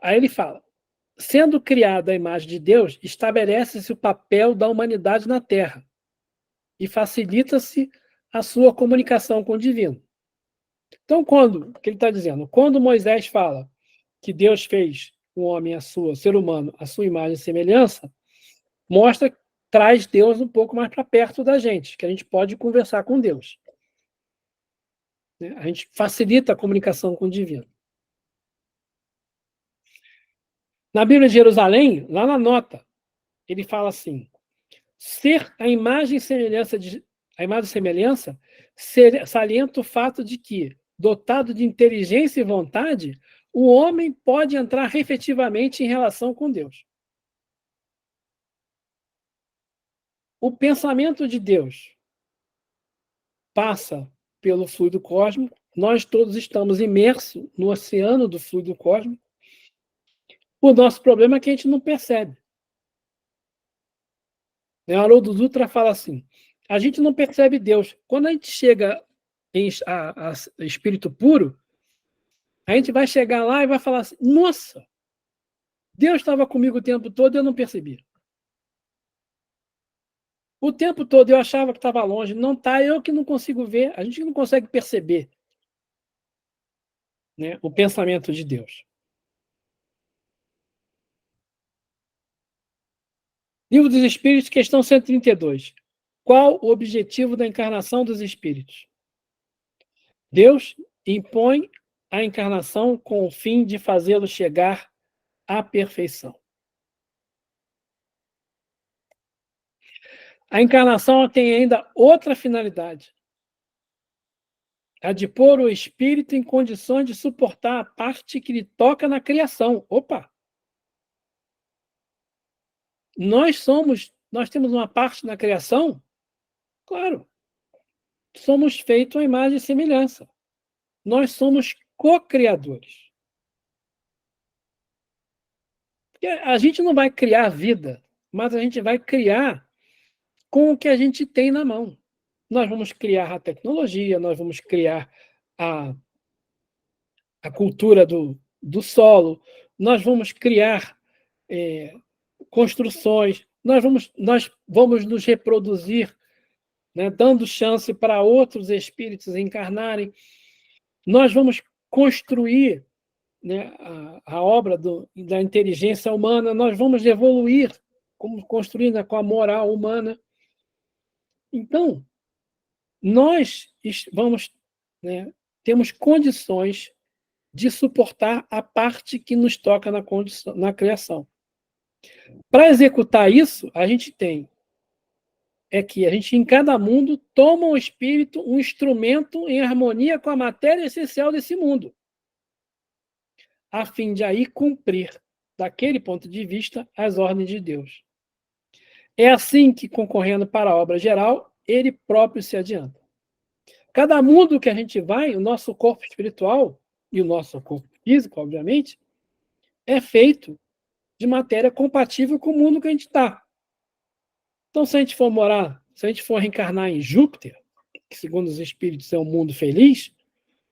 Aí ele fala, sendo criada a imagem de Deus, estabelece-se o papel da humanidade na Terra e facilita-se a sua comunicação com o divino. Então, o que ele está dizendo? Quando Moisés fala que Deus fez o homem, ser humano, a sua imagem e semelhança, traz Deus um pouco mais para perto da gente, que a gente pode conversar com Deus. A gente facilita a comunicação com o divino. Na Bíblia de Jerusalém, lá na nota, ele fala assim: ser a imagem e semelhança salienta o fato de que, dotado de inteligência e vontade, o homem pode entrar efetivamente em relação com Deus. O pensamento de Deus passa pelo fluido cósmico, nós todos estamos imersos no oceano do fluido cósmico. O nosso problema é que a gente não percebe. O Haroldo Dutra fala assim: a gente não percebe Deus. Quando a gente chega a espírito puro, a gente vai chegar lá e vai falar assim: nossa, Deus estava comigo o tempo todo e eu não percebi. O tempo todo eu achava que estava longe. Não está, eu que não consigo ver. A gente não consegue perceber, né, o pensamento de Deus. Livro dos Espíritos, questão 132. Qual o objetivo da encarnação dos espíritos? Deus impõe a encarnação com o fim de fazê-los chegar à perfeição. A encarnação tem ainda outra finalidade: a de pôr o espírito em condições de suportar a parte que lhe toca na criação. Opa! Nós temos uma parte na criação? Claro. Somos feitos à imagem e semelhança. Nós somos co-criadores. A gente não vai criar vida, mas a gente vai criar com o que a gente tem na mão. Nós vamos criar a tecnologia, nós vamos criar a cultura do solo, nós vamos criar construções, nós vamos nos reproduzir, né, dando chance para outros espíritos encarnarem. Nós vamos construir, né, a obra da inteligência humana, nós vamos evoluir, como construindo com a moral humana. Então, nós né, temos condições de suportar a parte que nos toca na criação. Para executar isso, a gente em cada mundo toma o espírito, um instrumento em harmonia com a matéria essencial desse mundo, a fim de aí cumprir, daquele ponto de vista, as ordens de Deus. É assim que, concorrendo para a obra geral, ele próprio se adianta. Cada mundo que a gente vai, o nosso corpo espiritual e o nosso corpo físico, obviamente, é feito de matéria compatível com o mundo que a gente está. Então, se a gente for reencarnar em Júpiter, que segundo os espíritos é um mundo feliz,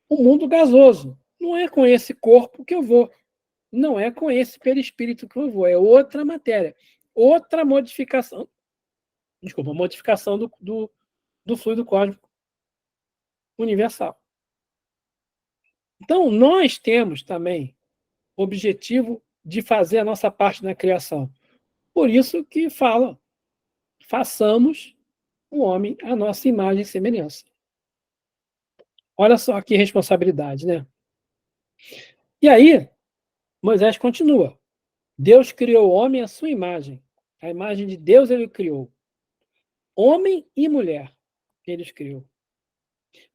um mundo gasoso. Não é com esse corpo que eu vou. Não é com esse perispírito que eu vou. É outra matéria. Outra modificação. Desculpa, modificação do fluido cósmico universal. Então, nós temos também o objetivo de fazer a nossa parte na criação. Por isso que fala: façamos o homem à nossa imagem e semelhança. Olha só que responsabilidade, né? E aí, Moisés continua: Deus criou o homem à sua imagem. A imagem de Deus ele criou. Homem e mulher ele os criou.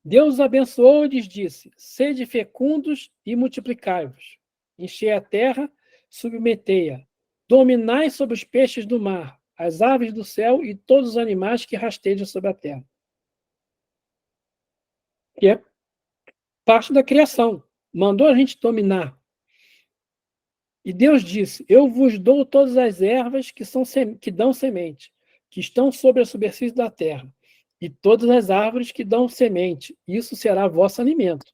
Deus os abençoou e lhes disse: sede fecundos e multiplicai-vos. Enchei a terra, submetei-a. Dominai sobre os peixes do mar, as aves do céu e todos os animais que rastejam sobre a terra. Que é parte da criação. Mandou a gente dominar. E Deus disse: eu vos dou todas as ervas que dão semente, que estão sobre a superfície da terra, e todas as árvores que dão semente. Isso será vosso alimento.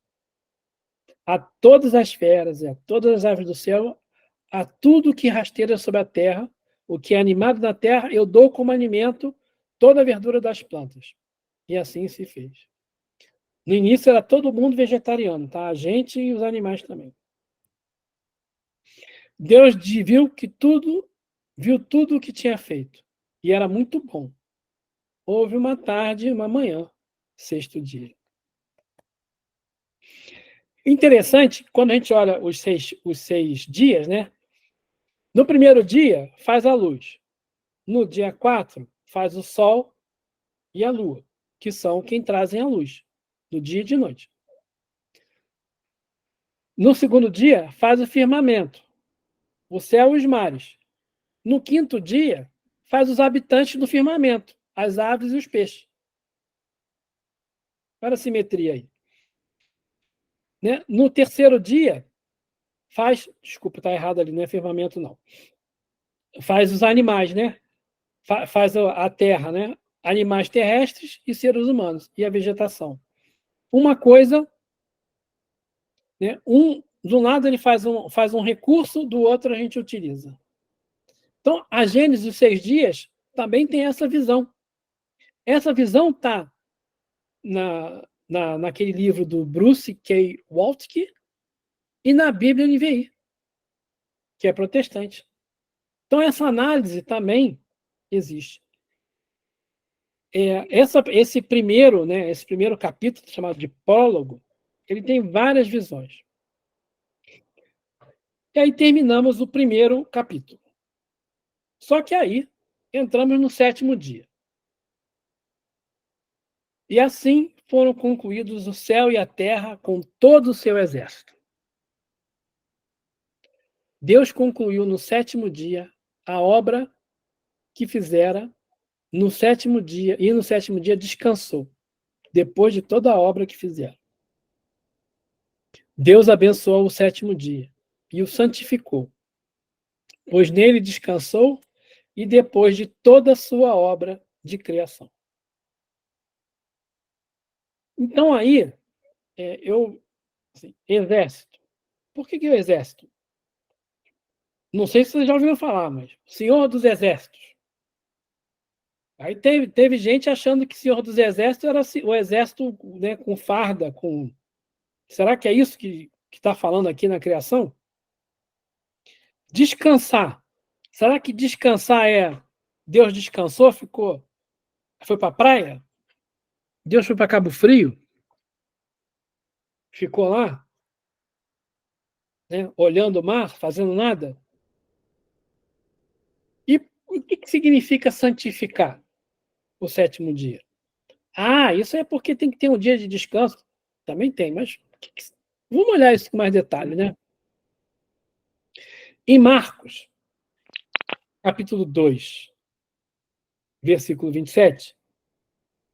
A todas as feras e a todas as aves do céu, a tudo que rasteja sobre a terra, o que é animado na terra, eu dou como alimento toda a verdura das plantas. E assim se fez. No início era todo mundo vegetariano, tá? A gente e os animais também. Deus viu tudo o que tinha feito. e era muito bom. Houve uma tarde e uma manhã, sexto dia. Interessante, quando a gente olha os seis dias, né? No primeiro dia, faz a luz. No dia 4, faz o sol e a lua, que são quem trazem a luz, do dia e de noite. No segundo dia, faz o firmamento, o céu e os mares. No quinto dia, faz os habitantes do firmamento, as aves e os peixes. Olha a simetria aí. Né? No terceiro dia, desculpa, está errado ali, não é firmamento, não. Faz os animais, né? Faz a terra, né? Animais terrestres e seres humanos, e a vegetação. Uma coisa, né? De um lado ele faz um recurso, do outro a gente utiliza. Então, a Gênesis dos 6 dias também tem essa visão. Essa visão está naquele livro do Bruce K. Waltke e na Bíblia NVI, que é protestante. Então, essa análise também existe. Esse primeiro capítulo, chamado de prólogo, ele tem várias visões. E aí terminamos o primeiro capítulo. Só que aí entramos no sétimo dia. E assim foram concluídos o céu e a terra com todo o seu exército. Deus concluiu no sétimo dia a obra que fizera no sétimo dia, e no sétimo dia descansou, depois de toda a obra que fizera. Deus abençoou o sétimo dia e o santificou, pois nele descansou e depois de toda a sua obra de criação. Então aí, exército. Por que o exército? Não sei se vocês já ouviram falar, mas Senhor dos Exércitos. Aí teve gente achando que Senhor dos Exércitos era o exército, né, com farda, com... Será que é isso que está falando aqui na criação? Descansar. Será que descansar é Deus descansou, foi para a praia? Deus foi para Cabo Frio? Ficou lá? Né, olhando o mar, fazendo nada? E o que significa santificar o sétimo dia? Isso é porque tem que ter um dia de descanso. Também tem, mas vamos olhar isso com mais detalhe, né? Em Marcos, capítulo 2, versículo 27,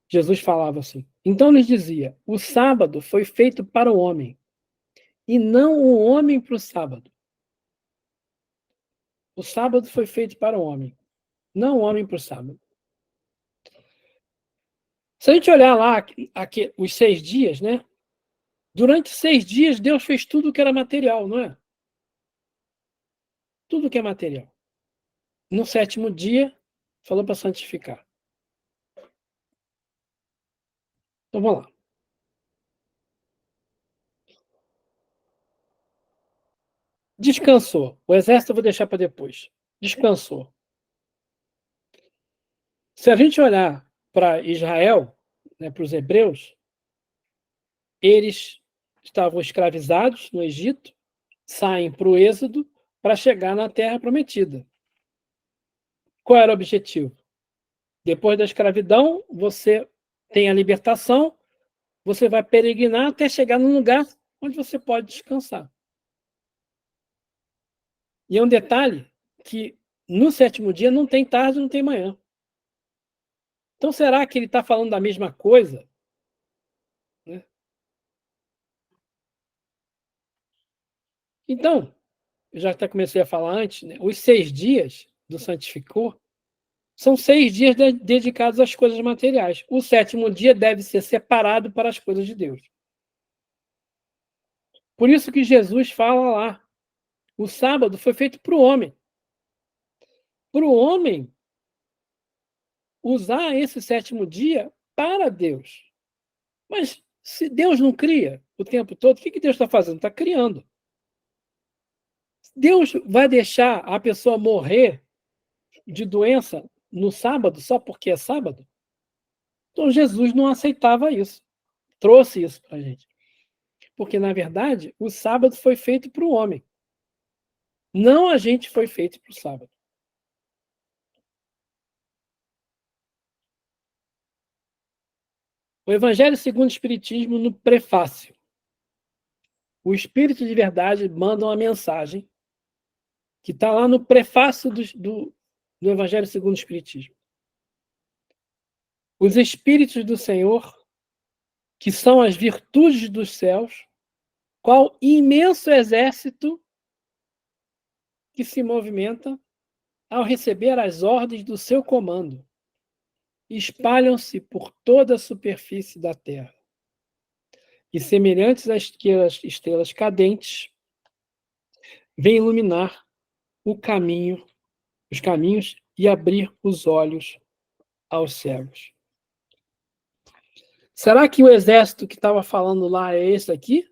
Jesus falava assim: então lhes dizia, o sábado foi feito para o homem, e não o homem para o sábado. O sábado foi feito para o homem, não o homem para o sábado. Se a gente olhar lá aqui, os 6 dias, né? Durante 6 dias, Deus fez tudo que era material, não é? Tudo que é material. No sétimo dia, falou para santificar. Então, vamos lá. Descansou. O exército eu vou deixar para depois. Descansou. Se a gente olhar para Israel, né, para os hebreus, eles estavam escravizados no Egito, saem para o Êxodo para chegar na Terra Prometida. Qual era o objetivo? Depois da escravidão, você tem a libertação, você vai peregrinar até chegar num lugar onde você pode descansar. E é um detalhe que no sétimo dia não tem tarde, não tem manhã. Então, será que ele está falando da mesma coisa? Né? Então, eu já até comecei a falar antes, né? Os 6 dias do santificou são 6 dias dedicados às coisas materiais. O sétimo dia deve ser separado para as coisas de Deus. Por isso que Jesus fala lá, o sábado foi feito para o homem. Para o homem usar esse sétimo dia para Deus. Mas se Deus não cria o tempo todo, o que Deus está fazendo? Está criando. Deus vai deixar a pessoa morrer de doença no sábado só porque é sábado? Então, Jesus não aceitava isso. Trouxe isso para a gente. Porque, na verdade, o sábado foi feito para o homem. Não a gente foi feito para o sábado. O Evangelho segundo o Espiritismo, no prefácio. O Espírito de Verdade manda uma mensagem que está lá no prefácio do Evangelho segundo o Espiritismo. Os Espíritos do Senhor, que são as virtudes dos céus, qual imenso exército que se movimenta ao receber as ordens do seu comando, espalham-se por toda a superfície da terra. E semelhantes às estrelas cadentes, vêm iluminar o caminho, os caminhos e abrir os olhos aos cegos. Será que o exército que estava falando lá é esse aqui?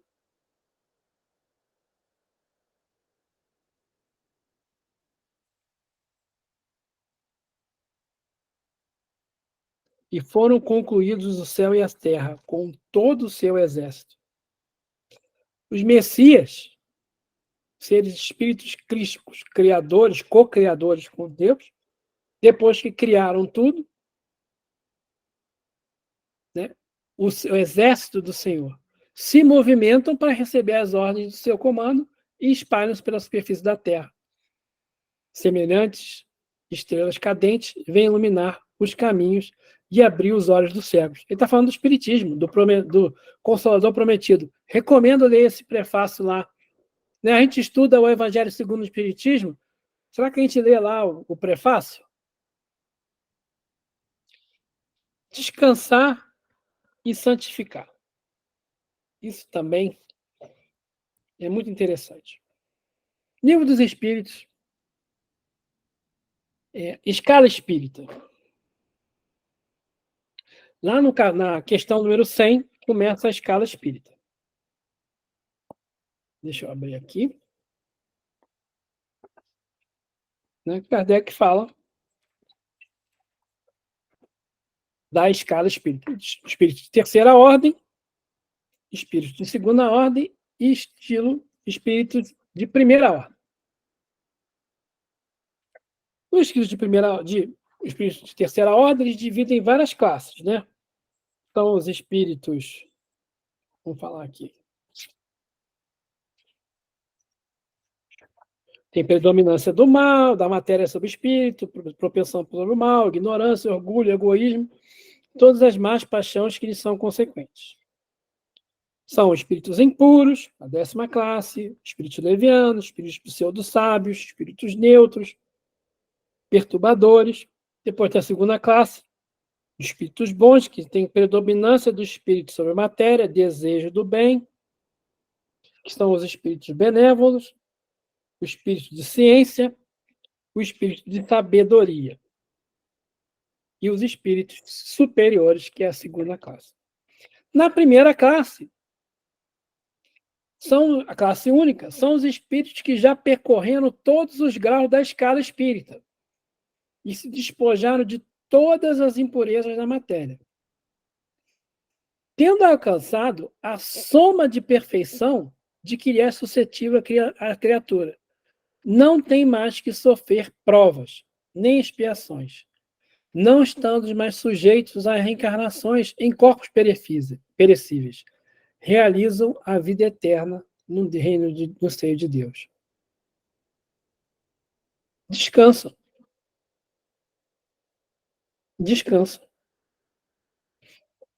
E foram concluídos o céu e a terra com todo o seu exército. Os Messias, seres espíritos crísticos, criadores, co-criadores com Deus, depois que criaram tudo, né, o exército do Senhor, se movimentam para receber as ordens do seu comando e espalham-se pela superfície da terra. Semelhantes estrelas cadentes vêm iluminar os caminhos e abrir os olhos dos cegos. Ele está falando do Espiritismo, do Consolador Prometido. Recomendo ler esse prefácio lá. Né? A gente estuda o Evangelho segundo o Espiritismo. Será que a gente lê lá o prefácio? Descansar e santificar. Isso também é muito interessante. Livro dos Espíritos. Escala espírita. Lá na questão número 100, começa a escala espírita. Deixa eu abrir aqui. Né? Kardec fala da escala espírita. Espírito de terceira ordem, espírito de segunda ordem e espírito de primeira ordem. Os espíritos de terceira ordem, eles dividem em várias classes, né? Então, os espíritos... Vamos falar aqui. Tem predominância do mal, da matéria sobre o espírito, propensão pelo mal, ignorância, orgulho, egoísmo, todas as más paixões que lhes são consequentes. São espíritos impuros, a 10ª classe, espíritos levianos, espíritos pseudo-sábios, espíritos neutros, perturbadores. Depois tem a 2ª classe, espíritos bons, que têm predominância do espírito sobre a matéria, desejo do bem, que são os espíritos benévolos, o espírito de ciência, o espírito de sabedoria. E os espíritos superiores, que é a 2ª classe. Na primeira classe, a classe única, são os espíritos que já percorreram todos os graus da escala espírita e se despojaram de todas as impurezas da matéria. Tendo alcançado a soma de perfeição de que lhe é suscetível a criatura, não tem mais que sofrer provas, nem expiações, não estando mais sujeitos a reencarnações em corpos perecíveis, realizam a vida eterna no reino no seio de Deus. Descansam. Descansam.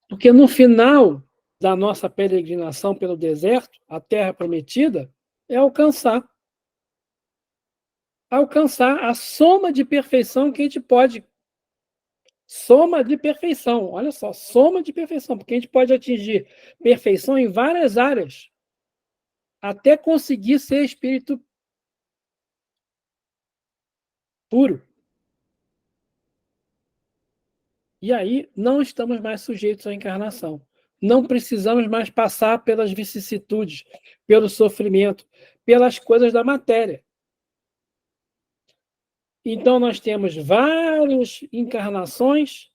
Porque no final da nossa peregrinação pelo deserto, a terra prometida, é alcançar a soma de perfeição que a gente pode. Soma de perfeição, olha só, soma de perfeição, porque a gente pode atingir perfeição em várias áreas, até conseguir ser espírito puro. E aí não estamos mais sujeitos à encarnação. Não precisamos mais passar pelas vicissitudes, pelo sofrimento, pelas coisas da matéria. Então, nós temos várias encarnações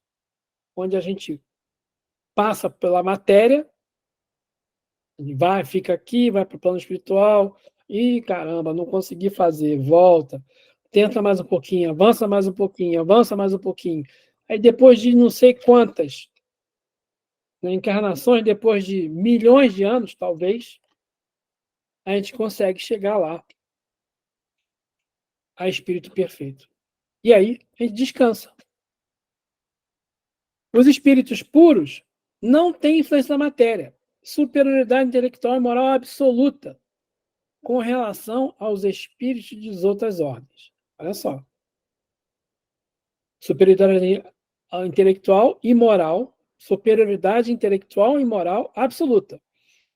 onde a gente passa pela matéria, vai, fica aqui, vai para o plano espiritual, e caramba, não consegui fazer, volta, tenta mais um pouquinho, avança mais um pouquinho, avança mais um pouquinho. Aí depois de não sei quantas, né, encarnações, depois de milhões de anos, talvez, a gente consegue chegar lá, a espírito perfeito. E aí, a gente descansa. Os espíritos puros não têm influência na matéria. Superioridade intelectual e moral absoluta com relação aos espíritos de outras ordens. Olha só. Superioridade intelectual e moral, superioridade intelectual e moral absoluta.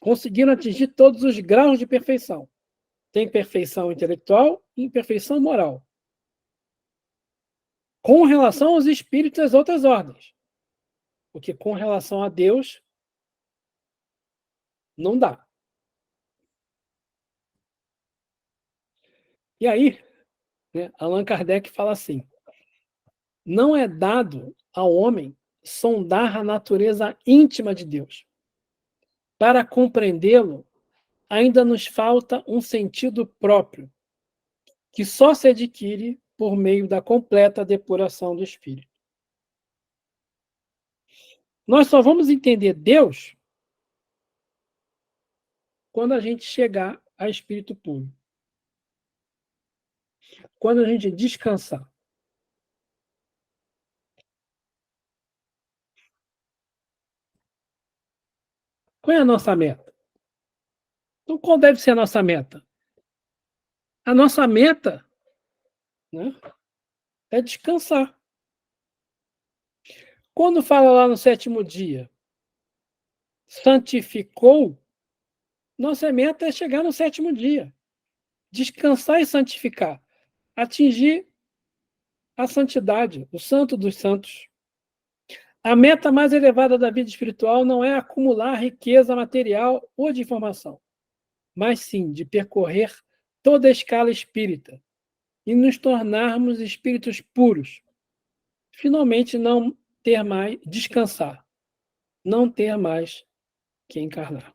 Conseguiram atingir todos os graus de perfeição. Tem perfeição intelectual e imperfeição moral. Com relação aos espíritos das outras ordens. Porque com relação a Deus, não dá. E aí, né, Allan Kardec fala assim: não é dado ao homem sondar a natureza íntima de Deus. Para compreendê-lo, ainda nos falta um sentido próprio, que só se adquire por meio da completa depuração do espírito. Nós só vamos entender Deus quando a gente chegar a espírito puro. Quando a gente descansar. Qual é a nossa meta? Então, qual deve ser a nossa meta? A nossa meta, né, é descansar. Quando fala lá no 7º dia, santificou, nossa meta é chegar no 7º dia. Descansar e santificar. Atingir a santidade, o santo dos santos. A meta mais elevada da vida espiritual não é acumular riqueza material ou de informação, mas sim de percorrer toda a escala espírita e nos tornarmos espíritos puros. Finalmente, não ter mais, descansar, não ter mais que encarnar.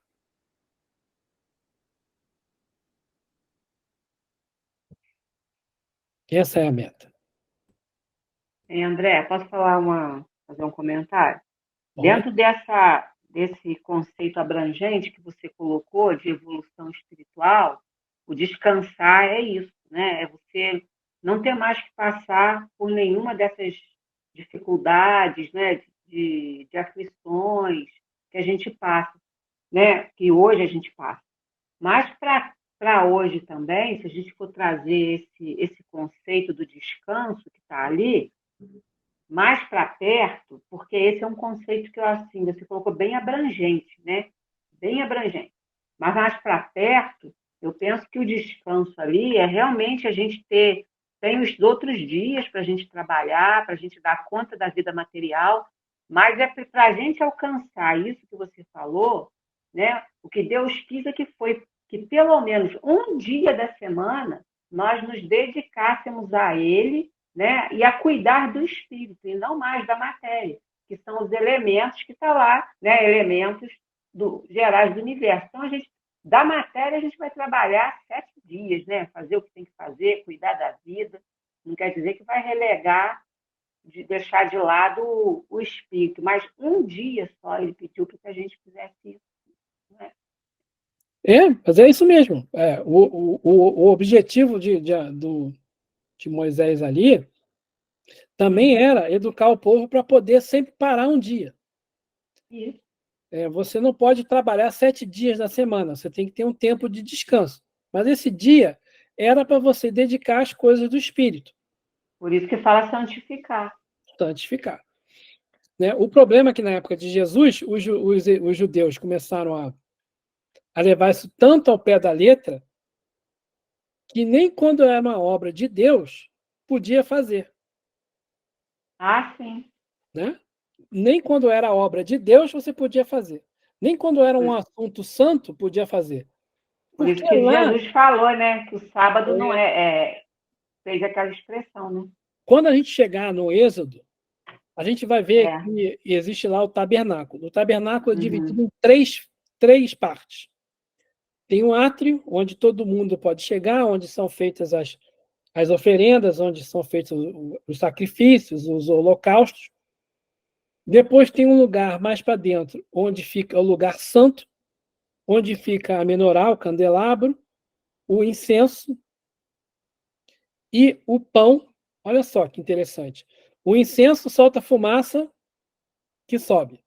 Essa é a meta. André, posso fazer um comentário? Pode. Dentro desse conceito abrangente que você colocou de evolução espiritual, o descansar é isso, né? É você não ter mais que passar por nenhuma dessas dificuldades, né? De aflições que a gente passa, né? Que hoje a gente passa. Mas para hoje também, se a gente for trazer esse conceito do descanso que está ali, mais para perto, porque esse é um conceito que eu, assim, você colocou bem abrangente, né? Bem abrangente. Mas mais para perto, eu penso que o descanso ali é realmente a gente tem os outros dias para a gente trabalhar, para a gente dar conta da vida material, mas é para a gente alcançar isso que você falou, né? O que Deus quis é que pelo menos um dia da semana nós nos dedicássemos a Ele, né, e a cuidar do espírito, e não mais da matéria, que são os elementos que estão lá, né, elementos gerais do universo. Então, da matéria, a gente vai trabalhar 7 dias, né, fazer o que tem que fazer, cuidar da vida. Não quer dizer que vai relegar, de deixar de lado o espírito, mas um dia só ele pediu para que a gente fizesse isso. Né? Mas é isso mesmo. O objetivo de Moisés ali também era educar o povo para poder sempre parar um dia. Isso. Você não pode trabalhar 7 dias na semana, você tem que ter um tempo de descanso. Mas esse dia era para você dedicar às coisas do espírito. Por isso que fala santificar. Santificar. Né? O problema é que na época de Jesus, os judeus começaram a levar isso tanto ao pé da letra que nem quando era uma obra de Deus podia fazer. Ah, sim. Né? Nem quando era obra de Deus você podia fazer. Nem quando era um assunto santo podia fazer. Por isso que Jesus falou, né, que o sábado não é fez aquela expressão, né? Quando a gente chegar no Êxodo, a gente vai ver É. que existe lá o tabernáculo. O tabernáculo é Uhum. dividido em três partes. Tem um átrio, onde todo mundo pode chegar, onde são feitas as oferendas, onde são feitos os sacrifícios, os holocaustos. Depois tem um lugar mais para dentro, onde fica o lugar santo, onde fica a menorá, o candelabro, o incenso e o pão. Olha só que interessante. O incenso solta fumaça que sobe.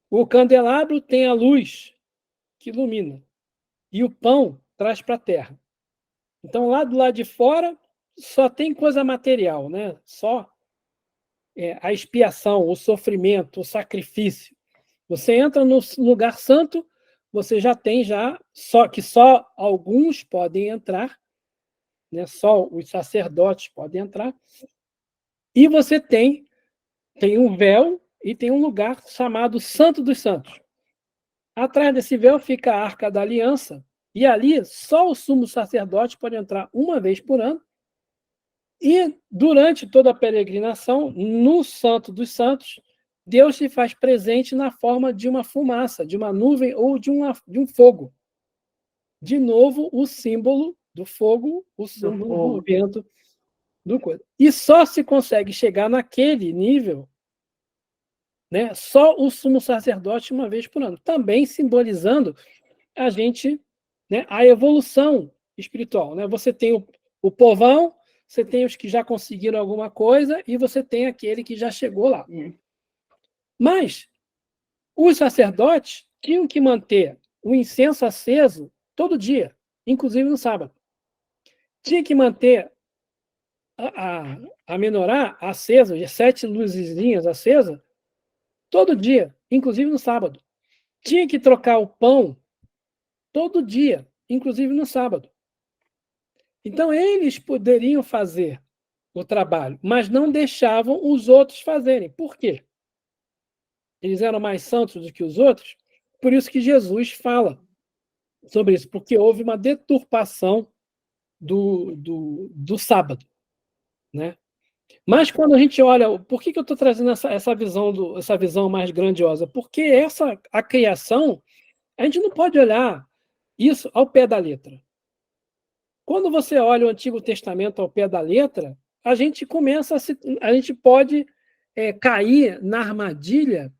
O candelabro tem a luz que ilumina. E o pão traz para a terra. Então, lá do lado de fora, só tem coisa material, né? Só a expiação, o sofrimento, o sacrifício. Você entra no lugar santo, você já tem só que só alguns podem entrar, né? Só os sacerdotes podem entrar. E você tem um véu e tem um lugar chamado Santo dos Santos. Atrás desse véu fica a Arca da Aliança, e ali só o sumo sacerdote pode entrar uma vez por ano. E durante toda a peregrinação, no Santo dos Santos, Deus se faz presente na forma de uma fumaça, de uma nuvem ou de um fogo. De novo, o símbolo do fogo, o símbolo do vento, do coisa. E só se consegue chegar naquele nível, né, só o sumo sacerdote uma vez por ano. Também simbolizando a gente, né, a evolução espiritual. Né? Você tem o povão, você tem os que já conseguiram alguma coisa e você tem aquele que já chegou lá. Mas os sacerdotes tinham que manter o incenso aceso todo dia, inclusive no sábado. Tinha que manter a menorá acesa, as 7 luzezinhas acesas, todo dia, inclusive no sábado. Tinha que trocar o pão todo dia, inclusive no sábado. Então, eles poderiam fazer o trabalho, mas não deixavam os outros fazerem. Por quê? Eles eram mais santos do que os outros? Por isso que Jesus fala sobre isso, porque houve uma deturpação do sábado. Né? Mas quando a gente olha, por que eu estou trazendo essa visão mais grandiosa? Porque a criação, a gente não pode olhar isso ao pé da letra. Quando você olha o Antigo Testamento ao pé da letra, a gente pode cair na armadilha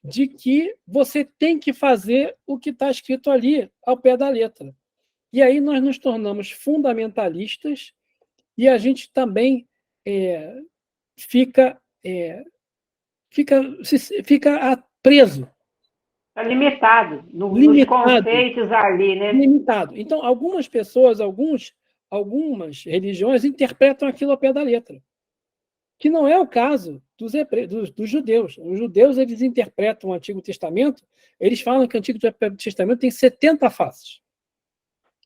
de que você tem que fazer o que está escrito ali ao pé da letra. E aí nós nos tornamos fundamentalistas e a gente também fica preso. Está limitado nos conceitos ali, né? Limitado. Então, algumas pessoas, algumas religiões interpretam aquilo ao pé da letra, que não é o caso dos judeus. Os judeus, eles interpretam o Antigo Testamento, eles falam que o Antigo Testamento tem 70 faces.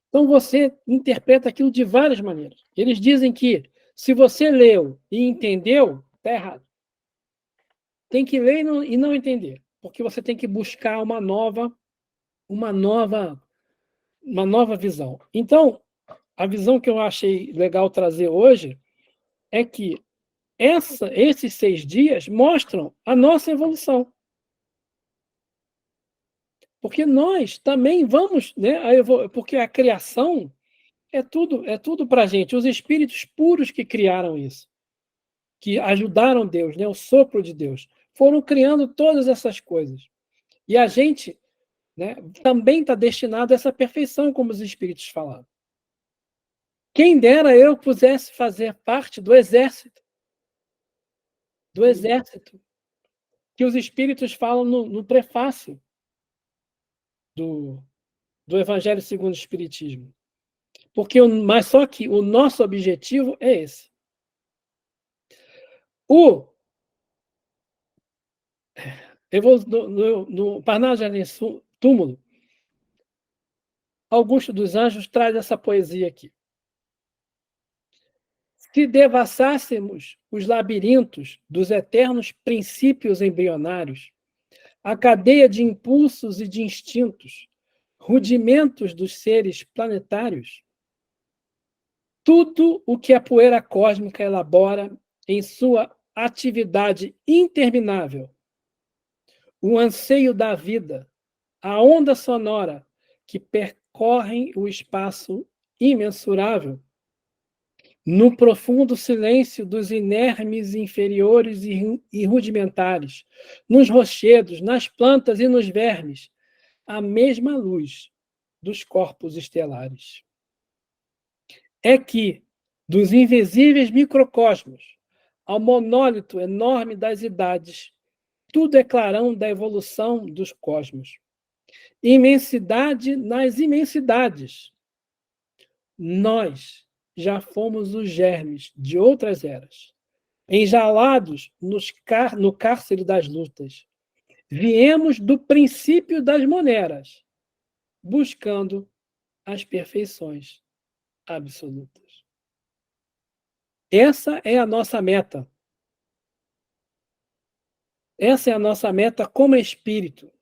Então, você interpreta aquilo de várias maneiras. Eles dizem que, se você leu e entendeu, está errado. Tem que ler e não entender, porque você tem que buscar uma nova visão. Então, a visão que eu achei legal trazer hoje é que esses 6 dias mostram a nossa evolução. Porque nós também vamos, né, porque a criação é tudo para a gente. Os espíritos puros que criaram isso, que ajudaram Deus, né, o sopro de Deus, foram criando todas essas coisas. E a gente, né, também está destinado a essa perfeição, como os espíritos falaram. Quem dera eu pudesse fazer parte do exército. Que os espíritos falam no prefácio do Evangelho segundo o Espiritismo. Mas só que o nosso objetivo é esse. No Parnajas Túmulo, Augusto dos Anjos traz essa poesia aqui. Se devassássemos os labirintos dos eternos princípios embrionários, a cadeia de impulsos e de instintos, rudimentos dos seres planetários, tudo o que a poeira cósmica elabora em sua atividade interminável, o anseio da vida, a onda sonora que percorrem o espaço imensurável, no profundo silêncio dos inermes inferiores e rudimentares, nos rochedos, nas plantas e nos vermes, a mesma luz dos corpos estelares. É que, dos invisíveis microcosmos ao monólito enorme das idades, tudo é clarão da evolução dos cosmos. Imensidade nas imensidades. Nós já fomos os germes de outras eras, enjaulados no cárcere das lutas. Viemos do princípio das moneras, buscando as perfeições absolutas. Essa é a nossa meta. Essa é a nossa meta como espírito.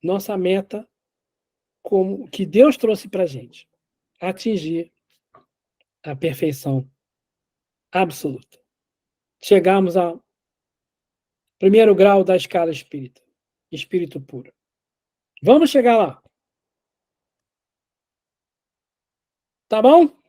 Nossa meta como que Deus trouxe para a gente. Atingir a perfeição absoluta. Chegamos ao primeiro grau da escala espírita. Espírito puro. Vamos chegar lá. Tá bom?